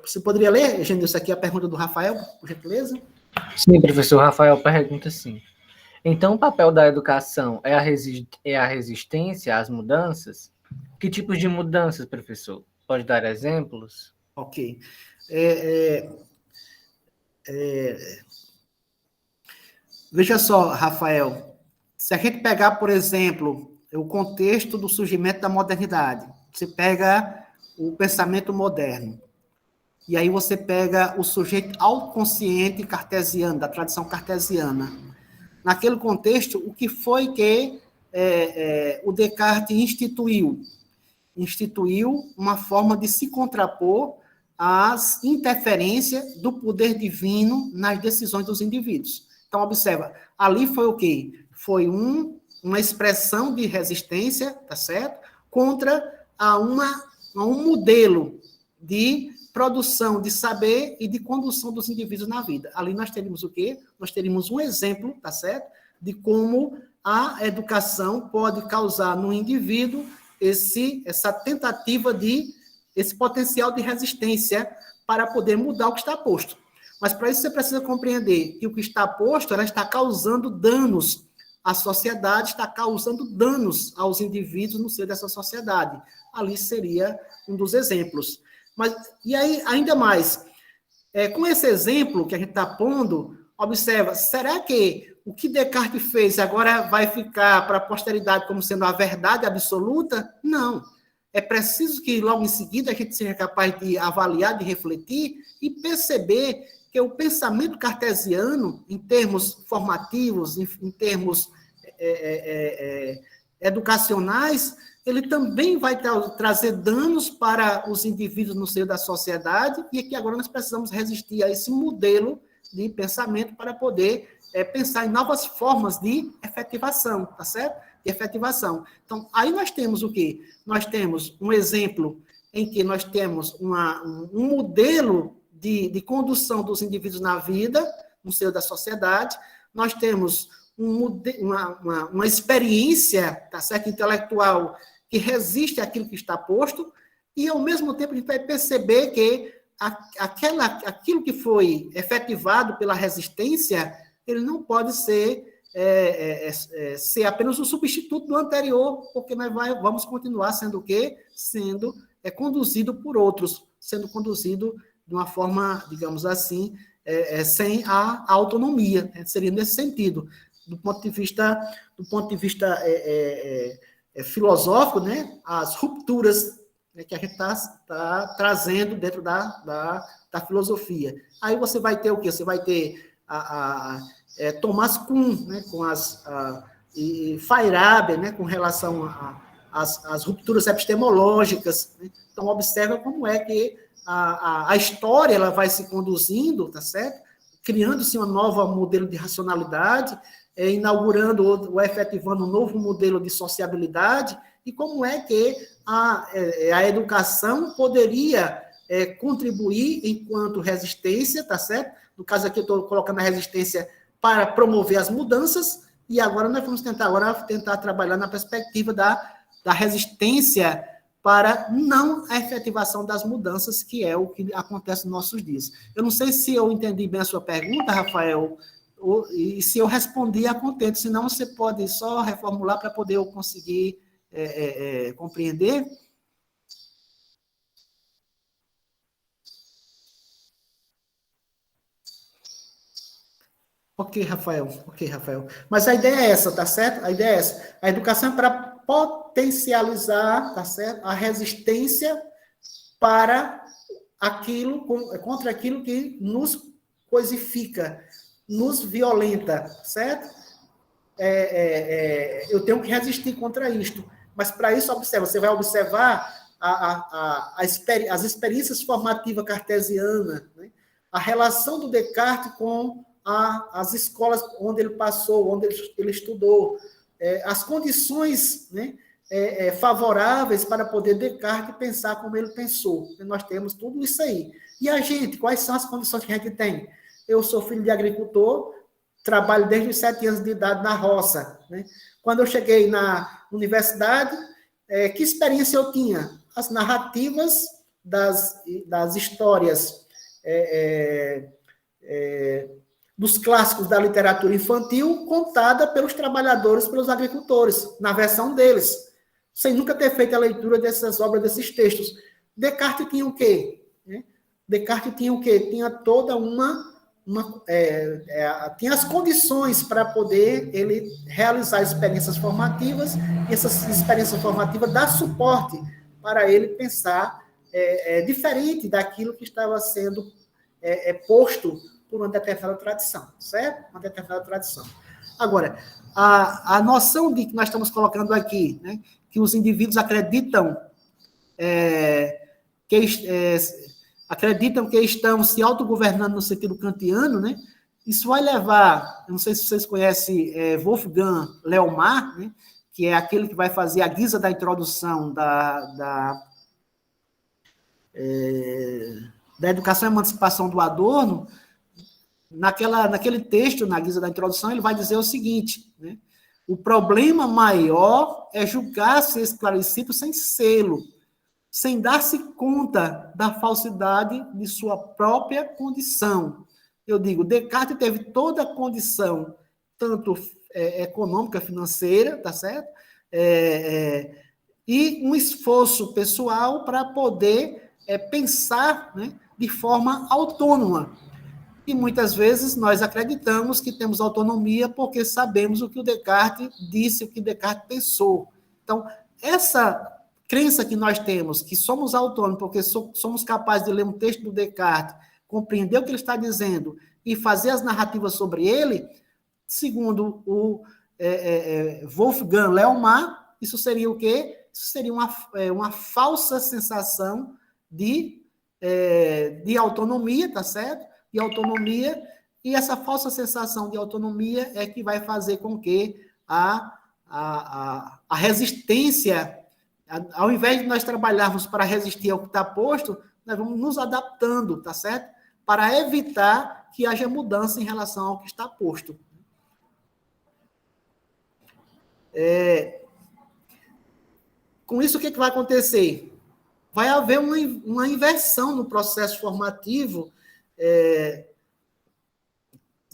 Você poderia ler, Genilson, aqui a pergunta do Rafael, por gentileza? Sim, professor. Rafael pergunta assim. Então, o papel da educação é a resistência às mudanças? Que tipos de mudanças, professor? Pode dar exemplos? Ok. Veja só, Rafael, se a gente pegar, por exemplo, o contexto do surgimento da modernidade, você pega o pensamento moderno, e aí você pega o sujeito autoconsciente cartesiano, da tradição cartesiana. Naquele contexto, o que foi que o Descartes instituiu? Instituiu uma forma de se contrapor às interferências do poder divino nas decisões dos indivíduos. Então, observa, ali foi o quê? Foi um uma expressão de resistência, tá certo? Contra a um modelo de produção de saber e de condução dos indivíduos na vida. Ali nós teríamos o quê? Nós teríamos um exemplo, tá certo? De como a educação pode causar no indivíduo essa tentativa esse potencial de resistência para poder mudar o que está posto. Mas para isso você precisa compreender que o que está posto, ela está causando danos à sociedade, está causando danos aos indivíduos no seio dessa sociedade. Ali seria um dos exemplos. E aí, ainda mais, com esse exemplo que a gente está pondo, observa, será que o que Descartes fez agora vai ficar para a posteridade como sendo a verdade absoluta? Não. É preciso que logo em seguida a gente seja capaz de avaliar, de refletir e perceber que o pensamento cartesiano, em termos formativos, em termos educacionais, ele também vai trazer danos para os indivíduos no seio da sociedade, e que agora nós precisamos resistir a esse modelo de pensamento para poder pensar em novas formas de efetivação, tá certo? De efetivação. Então, aí nós temos o quê? Nós temos um exemplo em que nós temos um modelo de condução dos indivíduos na vida, no seio da sociedade, nós temos uma experiência, tá certo? Intelectual, que resiste àquilo que está posto, e, ao mesmo tempo, a gente vai perceber que aquilo que foi efetivado pela resistência, ele não pode ser apenas um substituto do anterior, porque nós vamos continuar sendo o quê? Sendo conduzido por outros, sendo conduzido de uma forma, digamos assim, sem a autonomia, seria nesse sentido, do ponto de vista filosófico, né, as rupturas, né, que a gente está trazendo dentro da filosofia. Aí você vai ter o quê? Você vai ter Thomas Kuhn, né, e Feyerabend, né, com relação às rupturas epistemológicas. Né? Então, observa como é que a história ela vai se conduzindo, tá certo? Criando-se um novo modelo de racionalidade, inaugurando ou efetivando um novo modelo de sociabilidade, e como é que a educação poderia contribuir enquanto resistência, tá certo? No caso aqui, eu estou colocando a resistência para promover as mudanças, e agora nós vamos tentar trabalhar na perspectiva da resistência para não a efetivação das mudanças, que é o que acontece nos nossos dias. Eu não sei se eu entendi bem a sua pergunta, Rafael, e se eu respondi a contento, senão você pode só reformular para poder eu conseguir compreender. Ok, Rafael. Mas a ideia é essa, tá certo? A ideia é essa. A educação é para potencializar, tá certo? A resistência para contra aquilo que nos coisifica, nos violenta, certo? Eu tenho que resistir contra isto. Mas para isso, você vai observar as experiências formativas cartesianas, né? A relação do Descartes com as escolas onde ele passou, onde ele estudou, as condições, né, favoráveis para poder Descartes pensar como ele pensou. E nós temos tudo isso aí. E a gente, quais são as condições que a gente tem? Eu sou filho de agricultor, trabalho desde os 7 anos de idade na roça. Né? Quando eu cheguei na universidade, que experiência eu tinha? As narrativas das histórias dos clássicos da literatura infantil, contada pelos trabalhadores, pelos agricultores, na versão deles, sem nunca ter feito a leitura dessas obras, desses textos. Descartes tinha o quê? Descartes tinha o quê? Tinha toda tinha as condições para poder ele realizar experiências formativas, e essas experiências formativas dão suporte para ele pensar diferente daquilo que estava sendo posto por uma determinada tradição, certo? Uma determinada tradição. Agora, a noção de que nós estamos colocando aqui, né, que os indivíduos acreditam que estão se autogovernando no sentido kantiano, né, Isso vai levar, eu não sei se vocês conhecem Wolfgang Leomar, né, que é aquele que vai fazer a guisa da introdução da educação e emancipação do Adorno. Naquele texto, na guisa da introdução, ele vai dizer o seguinte, né, o problema maior é julgar-se esclarecido sem sê-lo, sem dar-se conta da falsidade de sua própria condição. Eu digo, Descartes teve toda a condição, tanto econômica, financeira, tá certo? E um esforço pessoal para poder pensar, né, de forma autônoma. E muitas vezes nós acreditamos que temos autonomia porque sabemos o que o Descartes disse, o que Descartes pensou. Então, essa crença que nós temos, que somos autônomos porque somos capazes de ler um texto do Descartes, compreender o que ele está dizendo e fazer as narrativas sobre ele, segundo o Wolfgang Leomar, isso seria o quê? Isso seria uma falsa sensação de autonomia, tá certo? De autonomia, e essa falsa sensação de autonomia é que vai fazer com que a resistência, ao invés de nós trabalharmos para resistir ao que está posto, nós vamos nos adaptando, tá certo? Para evitar que haja mudança em relação ao que está posto. Com isso, o que vai acontecer? Vai haver uma inversão no processo formativo,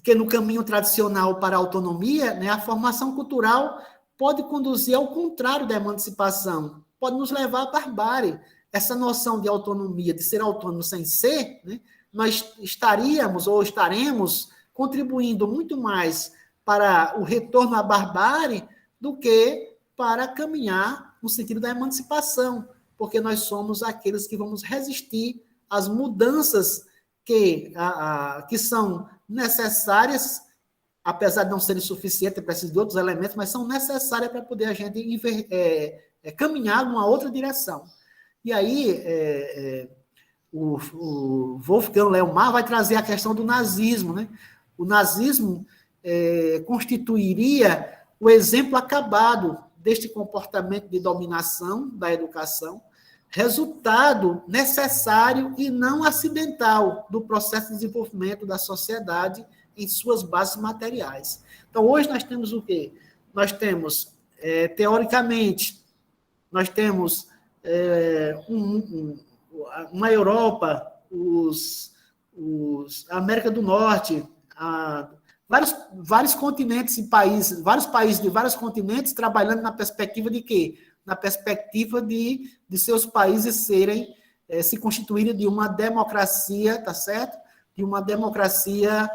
que no caminho tradicional para a autonomia, né, a formação cultural pode conduzir ao contrário da emancipação, pode nos levar à barbárie. Essa noção de autonomia, de ser autônomo sem ser, né, nós estaríamos ou estaremos contribuindo muito mais para o retorno à barbárie do que para caminhar no sentido da emancipação, porque nós somos aqueles que vamos resistir às mudanças que são necessárias, apesar de não serem suficientes, precisa de outros elementos, mas são necessárias para poder a gente caminhar numa outra direção. E aí, o Wolfgang Leomar vai trazer a questão do nazismo, né? O nazismo constituiria o exemplo acabado deste comportamento de dominação da educação, resultado necessário e não acidental do processo de desenvolvimento da sociedade em suas bases materiais. Então, hoje nós temos o quê? Nós temos, teoricamente, nós temos uma Europa, a América do Norte, vários continentes e países, vários países de vários continentes trabalhando na perspectiva de quê? Na perspectiva de seus países se constituírem de uma democracia, tá certo? De uma democracia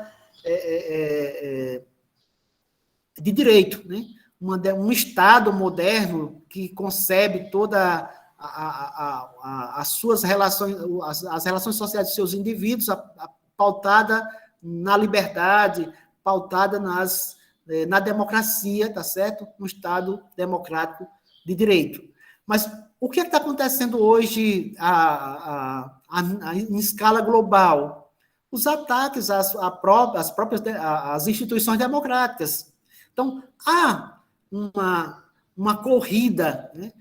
de direito, né? Um Estado moderno que concebe toda as suas relações, as relações sociais de seus indivíduos, pautada na liberdade, pautada na democracia, tá certo? Um Estado democrático de direito. Mas o que está acontecendo hoje em escala global? Os ataques às instituições democráticas. Então, há uma corrida, né,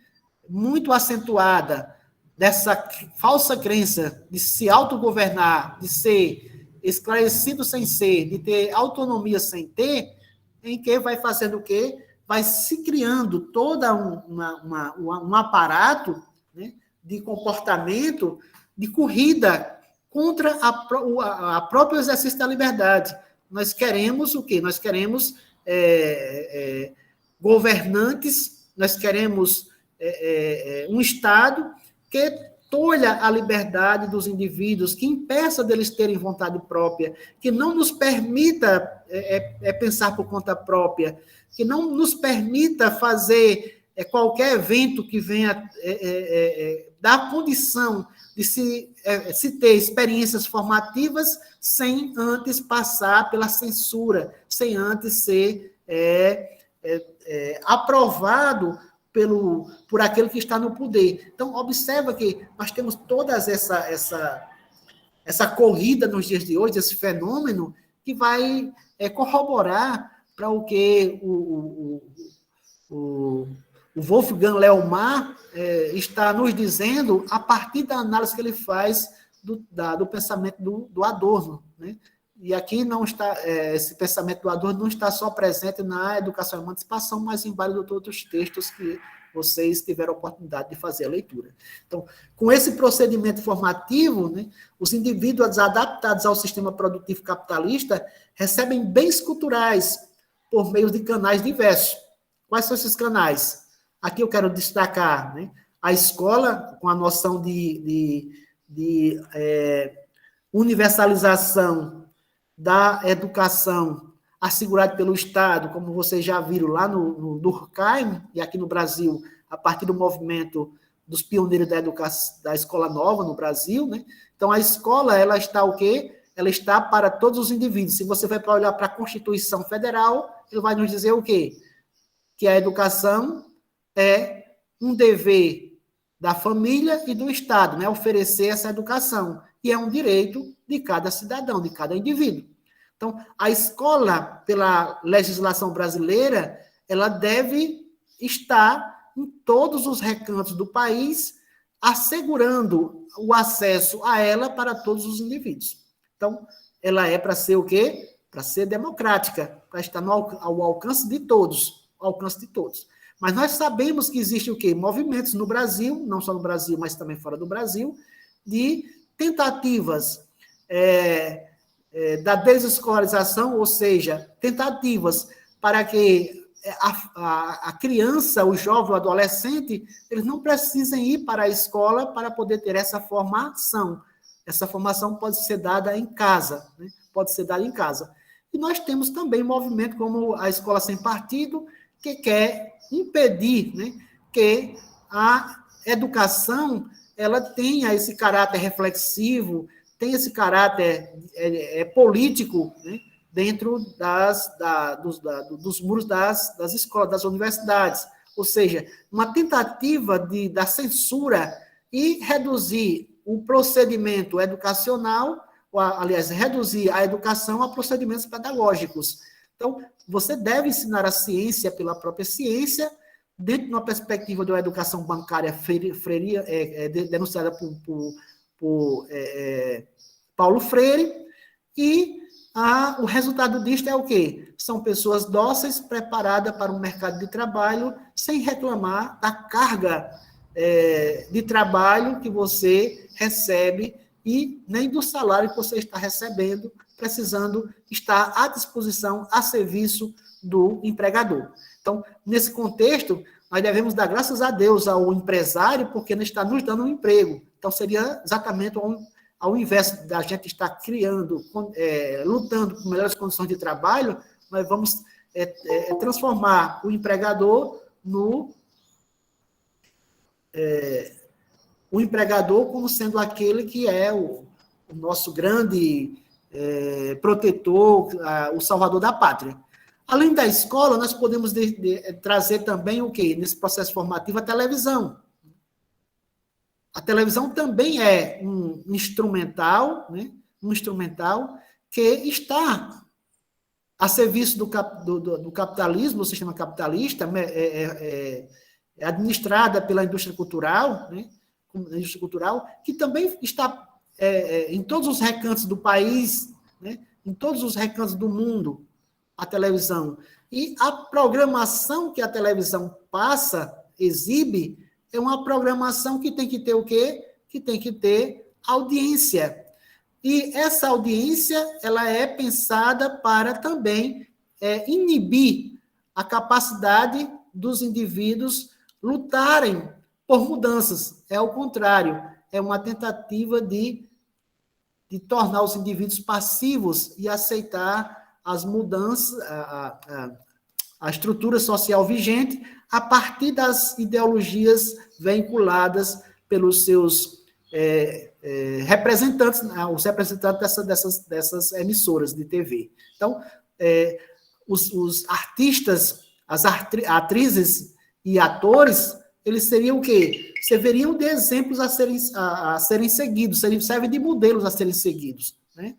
muito acentuada dessa falsa crença de se autogovernar, de ser esclarecido sem ser, de ter autonomia sem ter, em que vai fazendo o quê? Vai se criando todo um aparato, né, de comportamento, de corrida contra a próprio exercício da liberdade. Nós queremos o quê? Nós queremos governantes, nós queremos um Estado que tolha a liberdade dos indivíduos, que impeça deles terem vontade própria, que não nos permita pensar por conta própria, que não nos permita fazer qualquer evento que venha dar condição de se ter experiências formativas sem antes passar pela censura, sem antes ser aprovado por aquele que está no poder. Então, observa que nós temos toda essa corrida nos dias de hoje, esse fenômeno que vai corroborar para o que o Wolfgang Leomar está nos dizendo a partir da análise que ele faz do pensamento do Adorno, né? E aqui não está, esse pensamento do Adorno não está só presente na Educação e Emancipação, mas em vários outros textos que vocês tiveram a oportunidade de fazer a leitura. Então, com esse procedimento formativo, né, os indivíduos adaptados ao sistema produtivo capitalista recebem bens culturais por meio de canais diversos. Quais são esses canais? Aqui eu quero destacar, né, a escola, com a noção de universalização da educação assegurada pelo Estado, como vocês já viram lá no Durkheim, e aqui no Brasil, a partir do movimento dos pioneiros da escola nova no Brasil, né? Então, a escola, ela está o quê? Ela está para todos os indivíduos. Se você vai para olhar para a Constituição Federal, ele vai nos dizer o quê? Que a educação é um dever da família e do Estado, né? Oferecer essa educação. E é um direito de cada cidadão, de cada indivíduo. Então, a escola, pela legislação brasileira, ela deve estar em todos os recantos do país, assegurando o acesso a ela para todos os indivíduos. Então, ela é para ser o quê? Para ser democrática, para estar ao alcance de todos, ao alcance de todos. Mas nós sabemos que existe o quê? Movimentos no Brasil, não só no Brasil, mas também fora do Brasil, de tentativas da desescolarização, ou seja, tentativas para que a criança, o jovem, o adolescente, eles não precisem ir para a escola para poder ter essa formação. Essa formação pode ser dada em casa, né? Pode ser dada em casa. E nós temos também movimento como a Escola Sem Partido, que quer impedir, né, que a educação ela tenha esse caráter reflexivo, tem esse caráter político, né, dentro dos muros das escolas, das universidades. Ou seja, uma tentativa da censura e reduzir o procedimento educacional, aliás, reduzir a educação a procedimentos pedagógicos. Então, você deve ensinar a ciência pela própria ciência, dentro de uma perspectiva de uma educação bancária denunciada por Paulo Freire, e o resultado disto é o quê? São pessoas dóceis, preparadas para um mercado de trabalho, sem reclamar da carga de trabalho que você recebe e nem do salário que você está recebendo, precisando estar à disposição, a serviço do empregador. Então, nesse contexto, nós devemos dar graças a Deus ao empresário, porque ele está nos dando um emprego. Então, seria exatamente ao invés da gente estar criando, lutando por melhores condições de trabalho, nós vamos transformar o empregador o empregador como sendo aquele que é o nosso grande protetor, o salvador da pátria. Além da escola, nós podemos trazer também o quê? Nesse processo formativo, a televisão. A televisão também é um instrumental, né? Um instrumental que está a serviço do capitalismo, do sistema capitalista, administrada pela indústria cultural, né? A indústria cultural, que também está em todos os recantos do país, né? Em todos os recantos do mundo, a televisão. E a programação que a televisão exibe, é uma programação que tem que ter o quê? Que tem que ter audiência. E essa audiência, ela é pensada para também inibir a capacidade dos indivíduos lutarem por mudanças. É o contrário, é uma tentativa de tornar os indivíduos passivos e aceitar as mudanças, a estrutura social vigente, a partir das ideologias vinculadas pelos seus representantes, os representantes dessas emissoras de TV. Então, os artistas, as atrizes e atores, eles seriam o quê? Serviriam de exemplos a serem seguidos, servem de modelos a serem seguidos, né?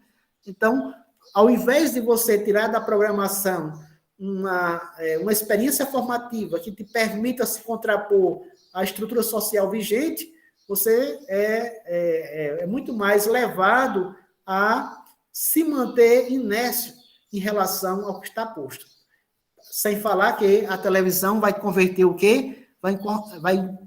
Então, ao invés de você tirar da programação uma experiência formativa que te permita se contrapor à estrutura social vigente, você é muito mais levado a se manter inércio em relação ao que está posto. Sem falar que a televisão vai converter o quê? Vai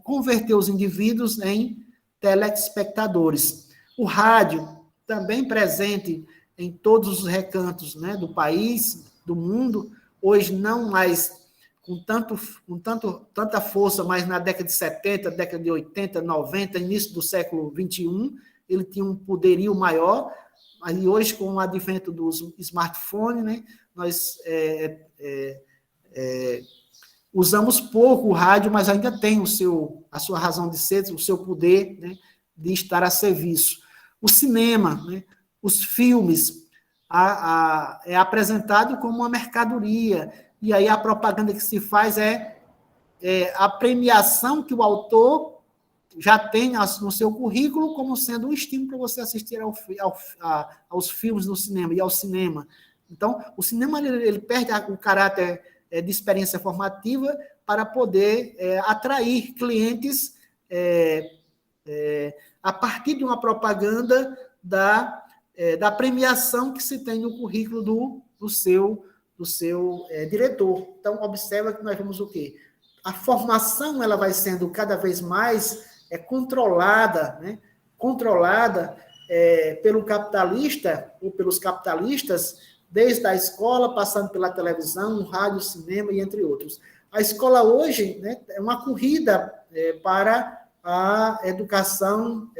converter os indivíduos em telespectadores. O rádio, também presente em todos os recantos, né, do país, do mundo, hoje não mais com tanta força, mas na década de 70, década de 80, 90, início do século 21, ele tinha um poderio maior, mas hoje, com o advento dos smartphones, né, nós usamos pouco o rádio, mas ainda tem a sua razão de ser, o seu poder, né, de estar a serviço. O cinema, né, os filmes, é apresentado como uma mercadoria, e aí a propaganda que se faz é a premiação que o autor já tem no seu currículo como sendo um estímulo para você assistir aos filmes no cinema e ao cinema. Então, o cinema ele perde o caráter de experiência formativa para poder atrair clientes a partir de uma propaganda da premiação que se tem no currículo do seu diretor. Então, observa que nós vemos o quê? A formação ela vai sendo cada vez mais controlada, né? Controlada pelo capitalista ou pelos capitalistas, desde a escola, passando pela televisão, rádio, cinema e entre outros. A escola hoje, né, é uma corrida para a educação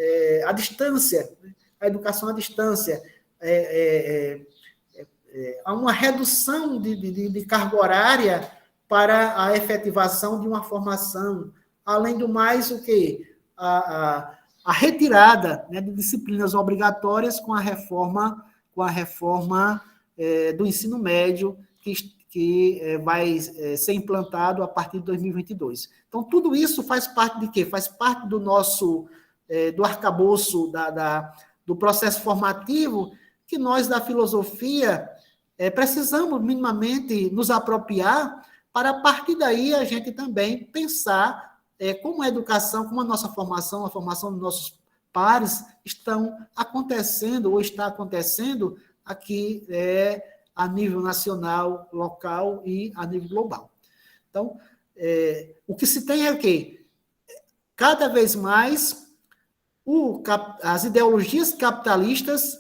à distância, né? A educação à distância. Há uma redução de carga horária para a efetivação de uma formação. Além do mais, o quê? A retirada, né, de disciplinas obrigatórias com a reforma do ensino médio que vai ser implantado a partir de 2022. Então, tudo isso faz parte de quê? Faz parte do nosso do arcabouço do processo formativo que nós, da filosofia, precisamos minimamente nos apropriar para, a partir daí, a gente também pensar como a educação, como a nossa formação, a formação dos nossos pares estão acontecendo ou está acontecendo aqui a nível nacional, local e a nível global. Então, o que se tem é o quê? Cada vez mais as ideologias capitalistas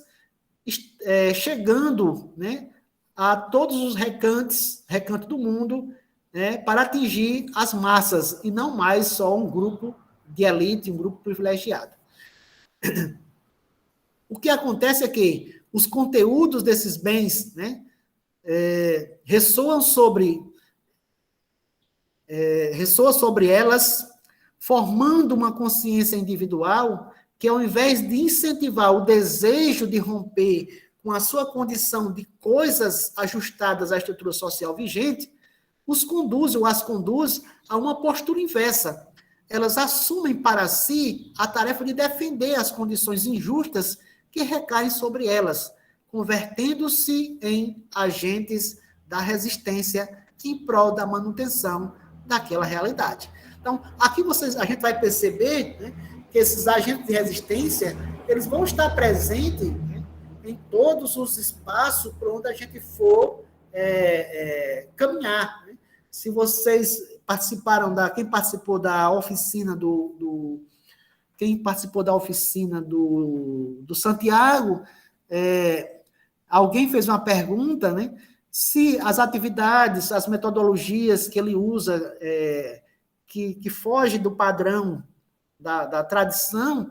chegando, né, a todos os recantos do mundo, né, para atingir as massas, e não mais só um grupo de elite, um grupo privilegiado. O que acontece é que os conteúdos desses bens, né, ressoam sobre elas, formando uma consciência individual que, ao invés de incentivar o desejo de romper com a sua condição de coisas ajustadas à estrutura social vigente, as conduz a uma postura inversa. Elas assumem para si a tarefa de defender as condições injustas que recaem sobre elas, convertendo-se em agentes da resistência em prol da manutenção daquela realidade. Então, aqui a gente vai perceber, né, que esses agentes de resistência, eles vão estar presentes, né, em todos os espaços por onde a gente for caminhar. Né? Se vocês participaram quem participou da oficina do Santiago, alguém fez uma pergunta, né? Se as atividades, as metodologias que ele usa, que fogem do padrão da tradição,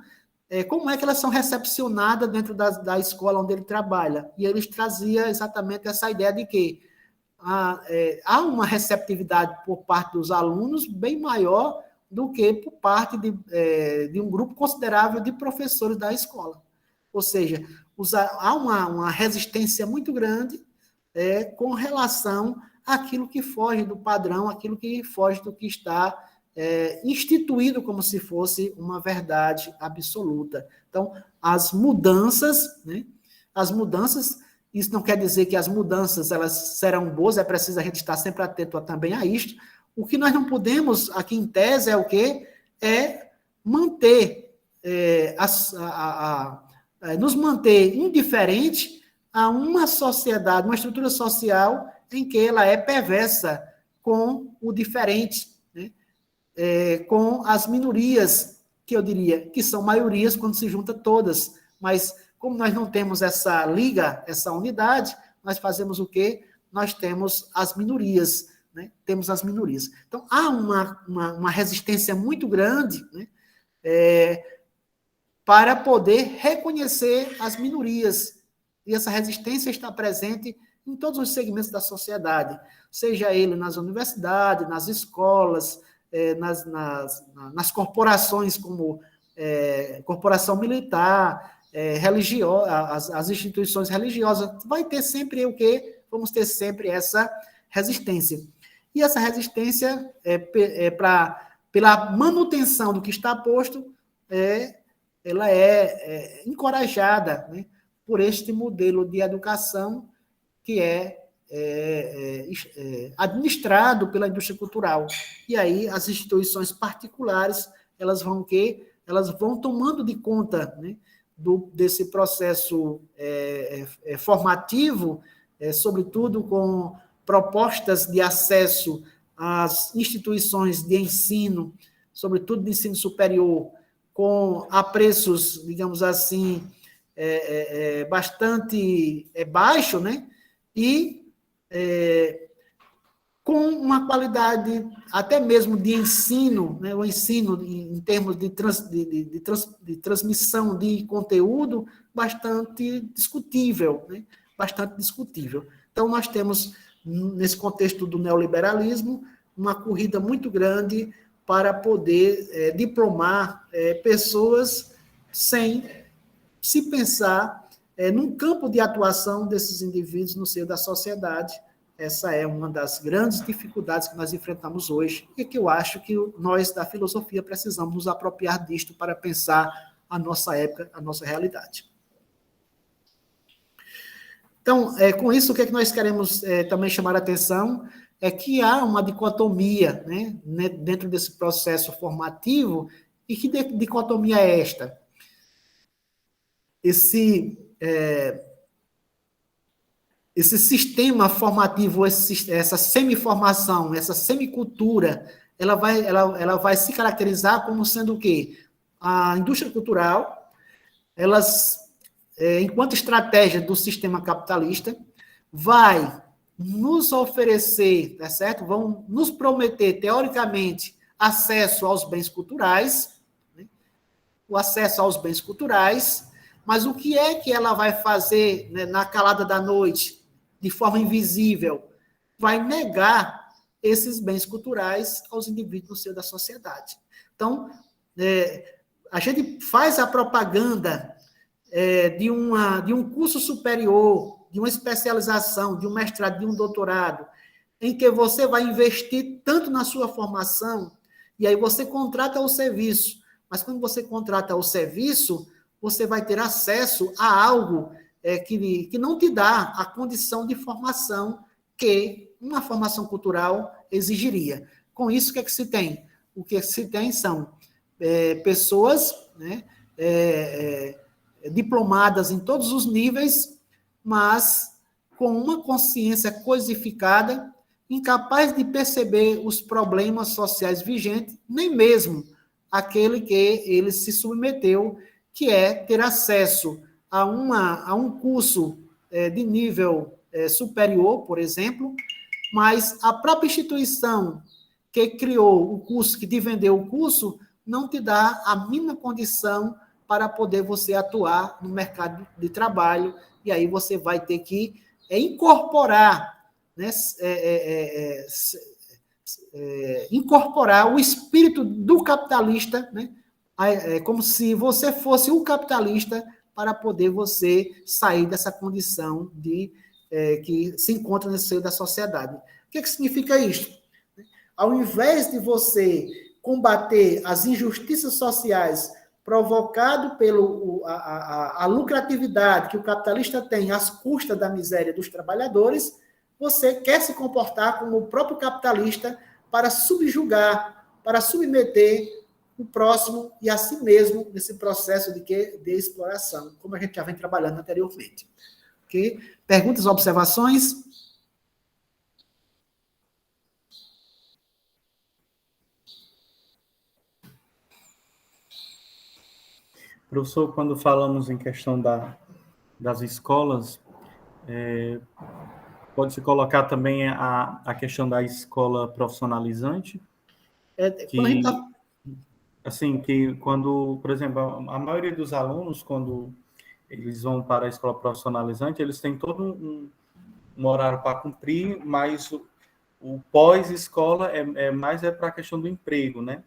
como é que elas são recepcionadas dentro da escola onde ele trabalha? E eles traziam exatamente essa ideia de que há uma receptividade por parte dos alunos bem maior do que por parte de um grupo considerável de professores da escola. Ou seja, há uma resistência muito grande com relação àquilo que foge do padrão, aquilo que foge do que está instituído como se fosse uma verdade absoluta. Então, as mudanças, né, Isso não quer dizer que as mudanças elas serão boas, é preciso a gente estar sempre atento também a isto. O que nós não podemos, aqui em tese, é o quê? É manter, nos manter indiferente a uma sociedade, uma estrutura social em que ela é perversa com o diferente, né? Com as minorias, que eu diria que são maiorias quando se junta todas, mas como nós não temos essa liga, essa unidade, nós fazemos o quê? Nós temos as minorias, né? Temos as minorias. Então, há uma resistência muito grande, né? Para poder reconhecer as minorias. E essa resistência está presente em todos os segmentos da sociedade, seja ele nas universidades, nas escolas, nas corporações, como corporação militar, as instituições religiosas. Vai ter sempre o quê? Vamos ter sempre essa resistência. E essa resistência, pela manutenção do que está posto, ela é encorajada, né, por este modelo de educação que é administrado pela indústria cultural. E aí as instituições particulares, elas vão tomando de conta, né, desse processo formativo, sobretudo com propostas de acesso às instituições de ensino, sobretudo de ensino superior, a preços, digamos assim, bastante baixo, né? E com uma qualidade até mesmo de ensino, né? O ensino em termos de transmissão de conteúdo bastante discutível, né? Bastante discutível. Então, nós temos, nesse contexto do neoliberalismo, uma corrida muito grande para poder diplomar pessoas sem se pensar num campo de atuação desses indivíduos no seio da sociedade. Essa é uma das grandes dificuldades que nós enfrentamos hoje e que eu acho que nós, da filosofia, precisamos nos apropriar disto para pensar a nossa época, a nossa realidade. Então, com isso, o que é que nós queremos também chamar a atenção é que há uma dicotomia, né, dentro desse processo formativo. E que dicotomia é esta? Esse sistema formativo, essa semiformação, essa semicultura, ela vai se caracterizar como sendo o quê? A indústria cultural, enquanto estratégia do sistema capitalista, vai nos oferecer, tá certo? Vão nos prometer, teoricamente, acesso aos bens culturais, né? O acesso aos bens culturais, mas o que é que ela vai fazer, né, na calada da noite, de forma invisível? Vai negar esses bens culturais aos indivíduos no seio da sociedade. Então, a gente faz a propaganda de um curso superior, de uma especialização, de um mestrado, de um doutorado, em que você vai investir tanto na sua formação, e aí você contrata o serviço. Mas quando você contrata o serviço, você vai ter acesso a algo que não te dá a condição de formação que uma formação cultural exigiria. Com isso, o que é que se tem? O que se tem são pessoas, né, diplomadas em todos os níveis, mas com uma consciência coisificada, incapaz de perceber os problemas sociais vigentes, nem mesmo aquele que ele se submeteu, que é ter acesso a um curso de nível superior, por exemplo, mas a própria instituição que criou o curso, que te vendeu o curso, não te dá a mínima condição para poder você atuar no mercado de trabalho, e aí você vai ter que incorporar, né, incorporar o espírito do capitalista, né, como se você fosse um capitalista, para poder você sair dessa condição que se encontra no seio da sociedade. O que significa isso? Ao invés de você combater as injustiças sociais provocado a lucratividade que o capitalista tem às custas da miséria dos trabalhadores, você quer se comportar como o próprio capitalista para subjugar, para submeter o próximo e a si mesmo nesse processo de exploração, como a gente já vem trabalhando anteriormente. Okay? Perguntas, observações? Professor, quando falamos em questão das escolas, pode-se colocar também a questão da escola profissionalizante? Quando a gente tá... Assim, que quando, por exemplo, a maioria dos alunos, quando eles vão para a escola profissionalizante, eles têm todo um horário para cumprir, mas o pós-escola mais para a questão do emprego, né?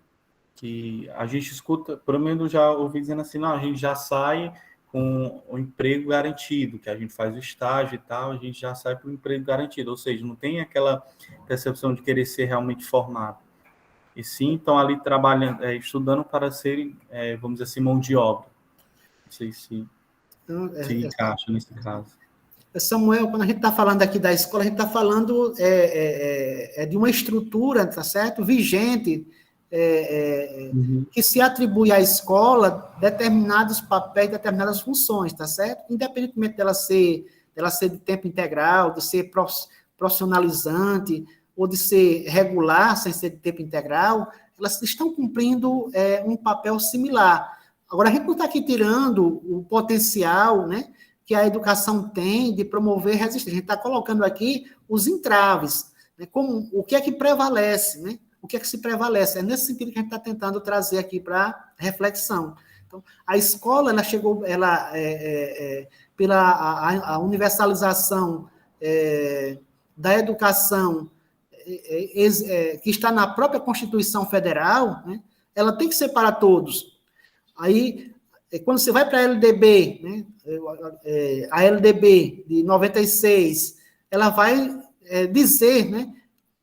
Que a gente escuta, pelo menos já ouvi dizendo assim, não, a gente já sai com o emprego garantido, que a gente faz o estágio e tal, a gente já sai para o emprego garantido, ou seja, não tem aquela percepção de querer ser realmente formado. E sim, estão ali trabalhando, estudando para serem, vamos dizer assim, mão de obra. Não sei se encaixa nesse caso. Samuel, quando a gente está falando aqui da escola, a gente está falando de uma estrutura, tá certo? Vigente, que se atribui à escola determinados papéis, determinadas funções, tá certo? Independentemente dela ser de tempo integral, de ser profissionalizante, ou de ser regular, sem ser de tempo integral, elas estão cumprindo um papel similar. Agora, a gente não está aqui tirando o potencial, né, que a educação tem de promover resistência. A gente está colocando aqui os entraves, né, como o que é que prevalece, né? O que é que se prevalece? É nesse sentido que a gente está tentando trazer aqui para reflexão. Então, a escola, ela chegou, pela universalização da educação, que está na própria Constituição Federal, né, ela tem que ser para todos. Aí, quando você vai para a LDB, né, a LDB de 96, ela vai dizer, né,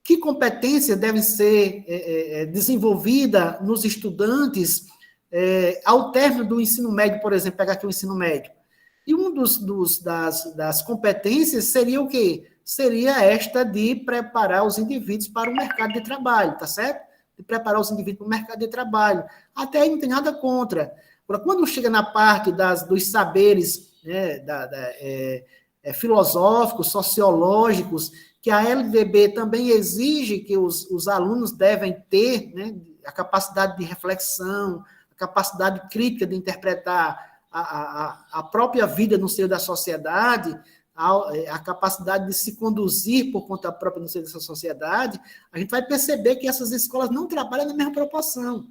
que competência deve ser desenvolvida nos estudantes ao término do ensino médio, por exemplo, pegar aqui o ensino médio. E um das competências seria o quê? Seria esta de preparar os indivíduos para o mercado de trabalho, tá certo? De preparar os indivíduos para o mercado de trabalho. Até aí não tem nada contra. Agora, quando chega na parte dos saberes, né, filosóficos, sociológicos, que a LDB também exige que os alunos devem ter, né, a capacidade de reflexão, a capacidade crítica de interpretar a própria vida no seio da sociedade, a capacidade de se conduzir por conta própria no seio dessa sociedade, a gente vai perceber que essas escolas não trabalham na mesma proporção.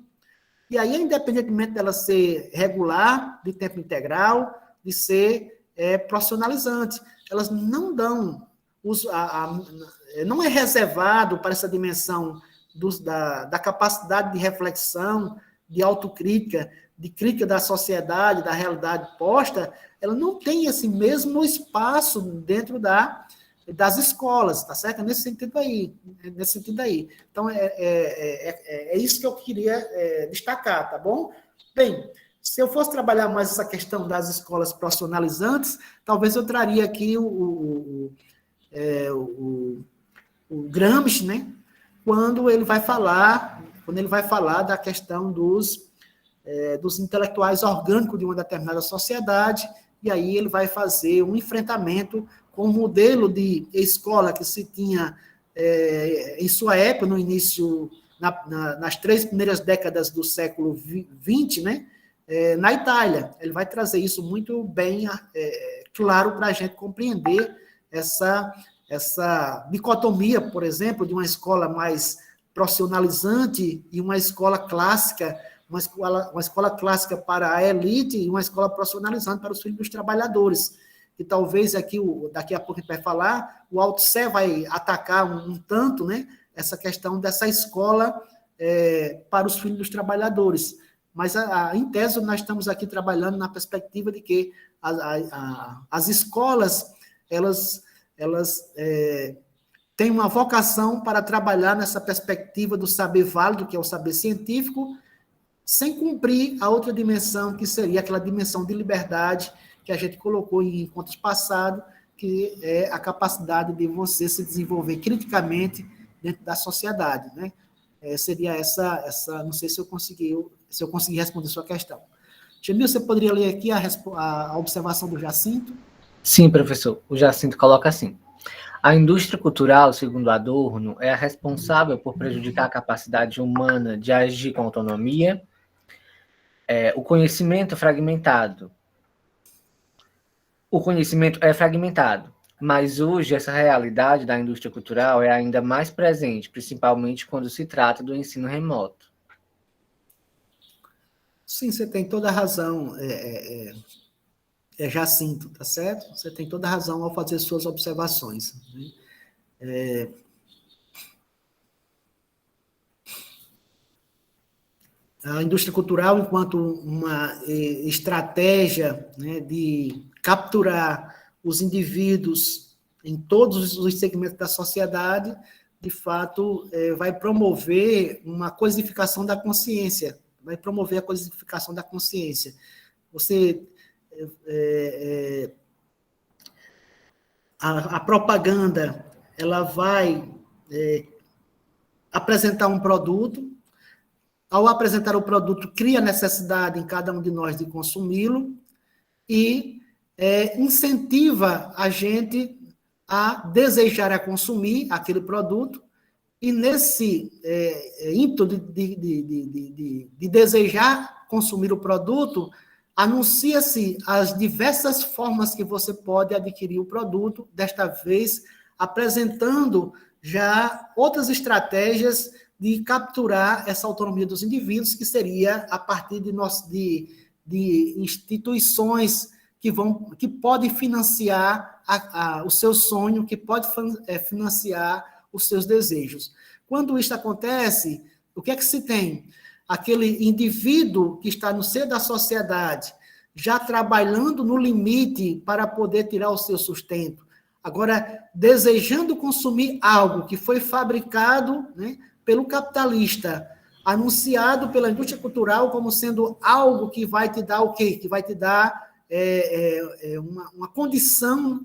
E aí, independentemente dela ser regular, de tempo integral, de ser profissionalizante, elas não dão, não é reservado para essa dimensão da capacidade de reflexão, de autocrítica, de crítica da sociedade, da realidade posta, ela não tem esse mesmo espaço dentro das escolas, tá certo? Nesse sentido aí. Então, é isso que eu queria destacar, tá bom? Bem, se eu fosse trabalhar mais essa questão das escolas profissionalizantes, talvez eu traria aqui o Gramsci, né? Quando ele vai falar da questão dos intelectuais orgânicos de uma determinada sociedade, e aí ele vai fazer um enfrentamento com o modelo de escola que se tinha em sua época, no início, nas 3 primeiras décadas do século XX, né, na Itália. Ele vai trazer isso muito bem claro para a gente compreender essa dicotomia, por exemplo, de uma escola mais profissionalizante e uma escola clássica, uma escola clássica para a elite e uma escola profissionalizante para os filhos dos trabalhadores. E talvez daqui a pouco a gente vai falar, o Althusser vai atacar um tanto, né, essa questão dessa escola para os filhos dos trabalhadores. Mas, em tese, nós estamos aqui trabalhando na perspectiva de que as escolas, elas têm uma vocação para trabalhar nessa perspectiva do saber válido, que é o saber científico, sem cumprir a outra dimensão, que seria aquela dimensão de liberdade que a gente colocou em encontros passados, que é a capacidade de você se desenvolver criticamente dentro da sociedade, né? Seria essa, não sei se eu consegui responder a sua questão. Gemil, você poderia ler aqui a observação do Jacinto? Sim, professor. O Jacinto coloca assim: a indústria cultural, segundo Adorno, é a responsável por prejudicar a capacidade humana de agir com autonomia. O conhecimento é fragmentado. O conhecimento é fragmentado, mas hoje essa realidade da indústria cultural é ainda mais presente, principalmente quando se trata do ensino remoto. Sim, você tem toda a razão, Jacinto, tá certo? Você tem toda a razão ao fazer suas observações, né? A indústria cultural, enquanto uma estratégia, né, de capturar os indivíduos em todos os segmentos da sociedade, de fato, vai promover uma coisificação da consciência, vai promover a coisificação da consciência. A propaganda, ela vai apresentar um produto. Ao apresentar o produto, cria necessidade em cada um de nós de consumi-lo e incentiva a gente a desejar a consumir aquele produto, e nesse ímpeto de desejar consumir o produto, anuncia-se as diversas formas que você pode adquirir o produto, desta vez apresentando já outras estratégias de capturar essa autonomia dos indivíduos, que seria a partir de instituições que podem financiar o seu sonho, que pode financiar os seus desejos. Quando isso acontece, o que é que se tem? Aquele indivíduo que está no seio da sociedade, já trabalhando no limite para poder tirar o seu sustento, agora desejando consumir algo que foi fabricado, né, pelo capitalista, anunciado pela indústria cultural como sendo algo que vai te dar o quê? Que vai te dar uma condição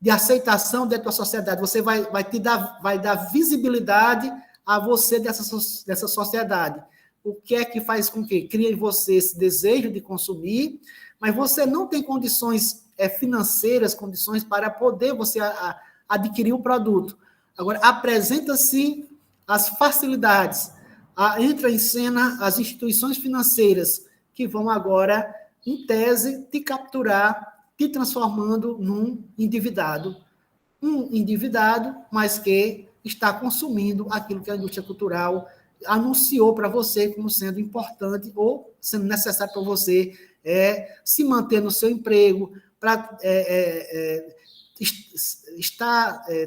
de aceitação dentro da sociedade. Você vai dar visibilidade a você dessa sociedade. O que é que faz com que cria em você esse desejo de consumir, mas você não tem condições financeiras, condições para poder você adquirir o produto. Agora, apresenta-se as facilidades, entra em cena as instituições financeiras, que vão agora, em tese, te capturar, te transformando num endividado. Um endividado, mas que está consumindo aquilo que a indústria cultural anunciou para você como sendo importante ou sendo necessário para você se manter no seu emprego, para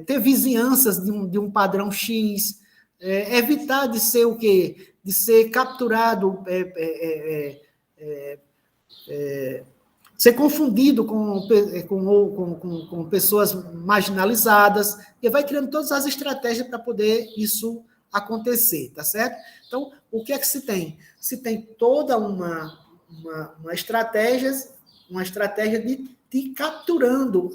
ter vizinhanças de um padrão X, evitar de ser o quê? De ser capturado, ser confundido com pessoas marginalizadas, e vai criando todas as estratégias para poder isso acontecer, tá certo? Então, o que é que se tem? Se tem toda uma estratégia de ir capturando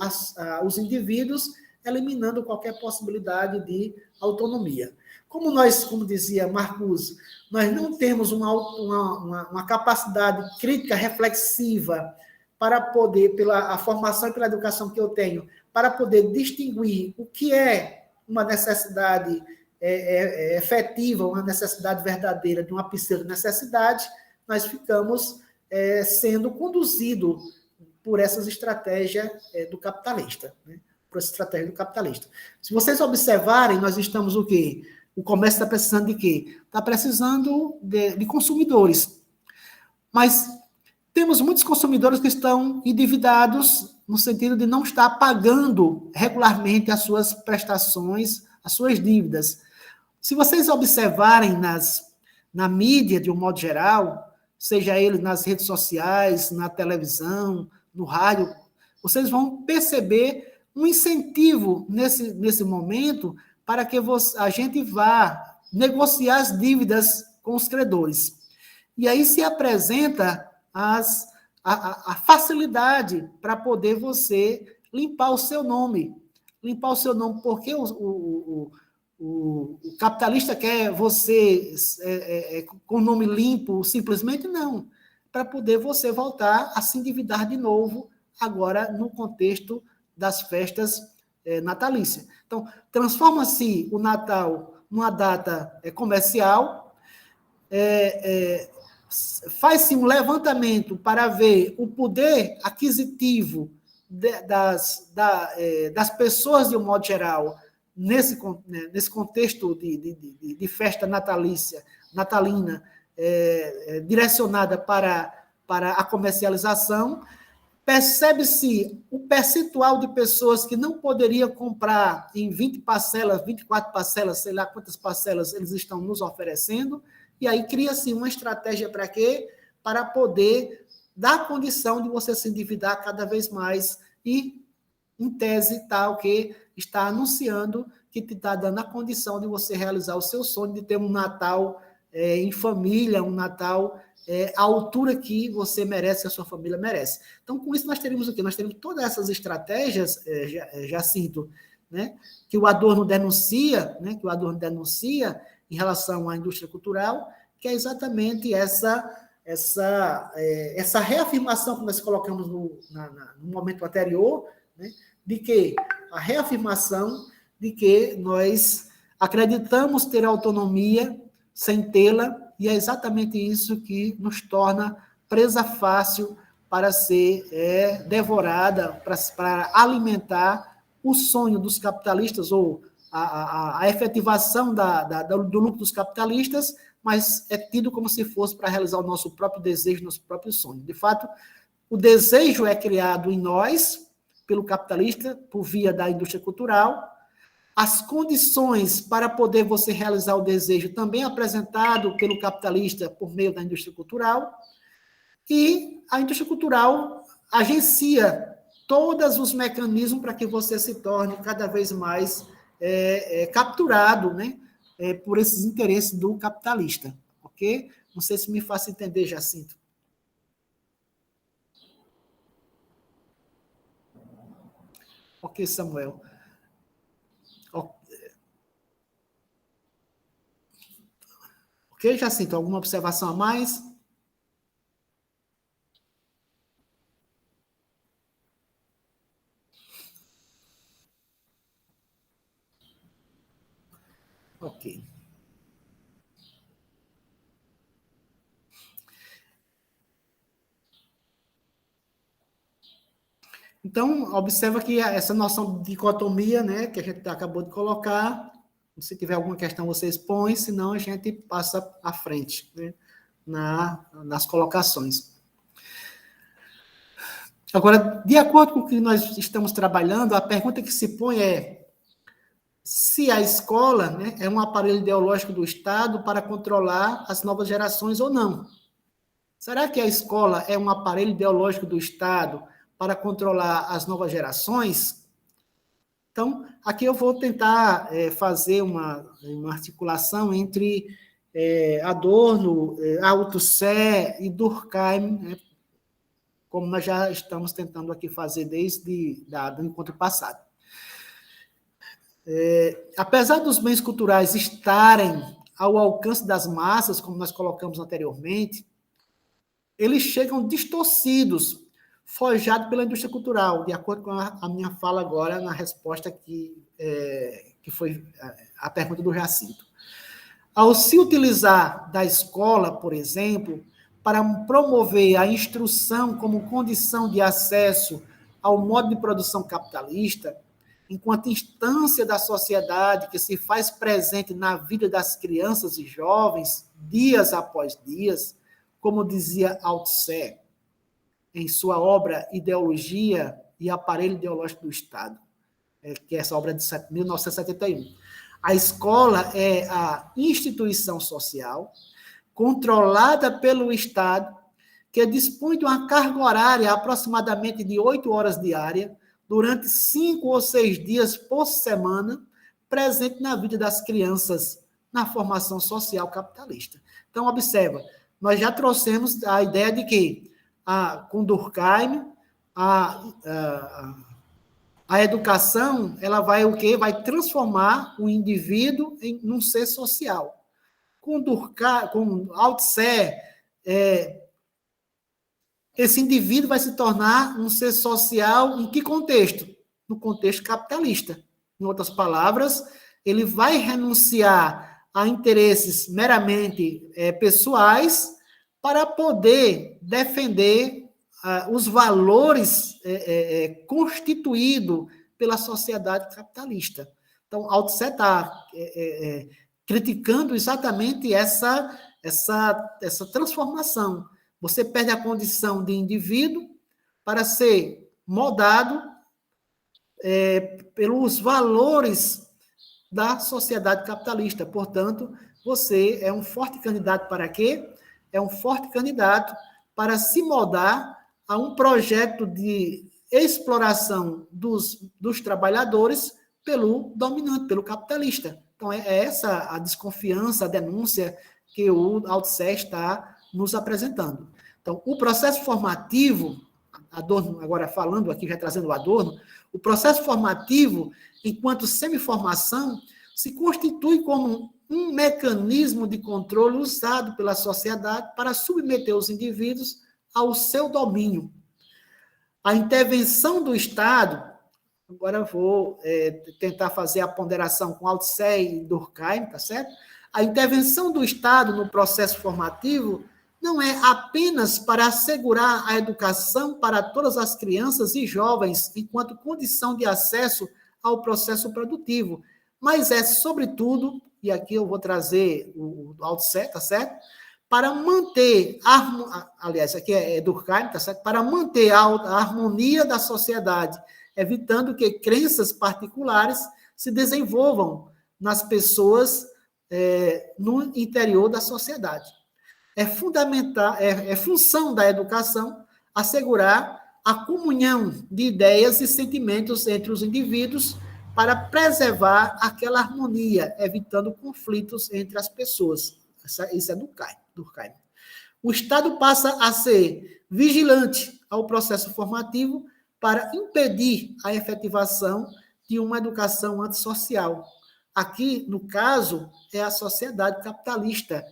os indivíduos, eliminando qualquer possibilidade de autonomia. Como dizia Marcuse, nós não temos uma capacidade crítica reflexiva para poder, pela formação e pela educação que eu tenho, para poder distinguir o que é uma necessidade efetiva, uma necessidade verdadeira de uma pseudo-necessidade, nós ficamos sendo conduzidos por essas estratégias do capitalista, né? Por essa estratégia do capitalista. Se vocês observarem, nós estamos o quê? O comércio está precisando de quê? Está precisando de consumidores. Mas temos muitos consumidores que estão endividados no sentido de não estar pagando regularmente as suas prestações, as suas dívidas. Se vocês observarem na mídia, de um modo geral, seja ele nas redes sociais, na televisão, no rádio, vocês vão perceber um incentivo nesse momento para que a gente vá negociar as dívidas com os credores. E aí se apresenta a facilidade para poder você limpar o seu nome. Limpar o seu nome, porque o capitalista quer você com o nome limpo, simplesmente não. Para poder você voltar a se endividar de novo, agora no contexto das festas natalícias. Então, transforma-se o Natal numa data comercial, faz-se um levantamento para ver o poder aquisitivo das pessoas, de um modo geral, nesse contexto de festa natalina, direcionada para a comercialização. Percebe-se o percentual de pessoas que não poderiam comprar em 20 parcelas, 24 parcelas, sei lá quantas parcelas eles estão nos oferecendo, e aí cria-se uma estratégia para quê? Para poder dar condição de você se endividar cada vez mais e, em tese, tal que está anunciando que te está dando a condição de você realizar o seu sonho de ter um Natal em família, um Natal à altura que você merece, a sua família merece. Então, com isso, nós teríamos o quê? Nós teríamos todas essas estratégias, Jacinto, né, que o Adorno denuncia, em relação à indústria cultural, que é exatamente essa reafirmação que nós colocamos no momento anterior, né, de que a reafirmação de que nós acreditamos ter autonomia sem tê-la, e é exatamente isso que nos torna presa fácil para ser devorada, para alimentar o sonho dos capitalistas, ou a efetivação do lucro dos capitalistas, mas é tido como se fosse para realizar o nosso próprio desejo, nosso próprio sonho. De fato, o desejo é criado em nós, pelo capitalista, por via da indústria cultural. As condições para poder você realizar o desejo também é apresentado pelo capitalista por meio da indústria cultural, e a indústria cultural agencia todos os mecanismos para que você se torne cada vez mais capturado, né, por esses interesses do capitalista, ok? Não sei se me faço entender, Jacinto. Ok, Samuel. Ok, Jacinto, alguma observação a mais? Ok. Então, observa que essa noção de dicotomia, né, que a gente acabou de colocar, se tiver alguma questão, você expõe, senão a gente passa à frente, né, nas colocações. Agora, de acordo com o que nós estamos trabalhando, a pergunta que se põe é se a escola, né, é um aparelho ideológico do Estado para controlar as novas gerações ou não. Será que a escola é um aparelho ideológico do Estado para controlar as novas gerações? Então, aqui eu vou tentar fazer uma articulação entre Adorno, Althusser e Durkheim, né, como nós já estamos tentando aqui fazer desde o encontro passado. Apesar dos bens culturais estarem ao alcance das massas, como nós colocamos anteriormente, eles chegam distorcidos, forjados pela indústria cultural, de acordo com a minha fala agora na resposta que foi a pergunta do Jacinto. Ao se utilizar da escola, por exemplo, para promover a instrução como condição de acesso ao modo de produção capitalista, enquanto instância da sociedade que se faz presente na vida das crianças e jovens, dias após dias, como dizia Althusser, em sua obra Ideologia e Aparelho Ideológico do Estado, que é essa obra de 1971. A escola é a instituição social controlada pelo Estado, que dispõe de uma carga horária aproximadamente de 8 horas diárias, durante 5 ou 6 dias por semana, presente na vida das crianças, na formação social capitalista. Então, observa, nós já trouxemos a ideia de que, com Durkheim, a educação, ela vai o quê? Vai transformar o indivíduo num ser social. Com Durkheim, com Lao Tse, esse indivíduo vai se tornar um ser social em que contexto? No contexto capitalista. Em outras palavras, ele vai renunciar a interesses meramente pessoais para poder defender os valores constituídos pela sociedade capitalista. Então, Lao Tse está criticando exatamente essa transformação. Você perde a condição de indivíduo para ser moldado pelos valores da sociedade capitalista. Portanto, você é um forte candidato para quê? É um forte candidato para se moldar a um projeto de exploração dos trabalhadores pelo dominante, pelo capitalista. Então, é essa a desconfiança, a denúncia que o Lao Tse está nos apresentando. Então, o processo formativo, Adorno, agora falando aqui, já trazendo o Adorno, o processo formativo, enquanto semiformação, se constitui como um mecanismo de controle usado pela sociedade para submeter os indivíduos ao seu domínio. A intervenção do Estado, agora eu vou tentar fazer a ponderação com Lao Tse e Durkheim, tá certo? A intervenção do Estado no processo formativo não é apenas para assegurar a educação para todas as crianças e jovens enquanto condição de acesso ao processo produtivo, mas é, sobretudo, e aqui eu vou trazer o Lao Tse, tá certo? Para manter, aliás, aqui é Durkheim, tá certo? Para manter a harmonia da sociedade, evitando que crenças particulares se desenvolvam nas pessoas no interior da sociedade. É fundamental, é função da educação assegurar a comunhão de ideias e sentimentos entre os indivíduos para preservar aquela harmonia, evitando conflitos entre as pessoas. Isso é Durkheim. O Estado passa a ser vigilante ao processo formativo para impedir a efetivação de uma educação antissocial. Aqui, no caso, é a sociedade capitalista,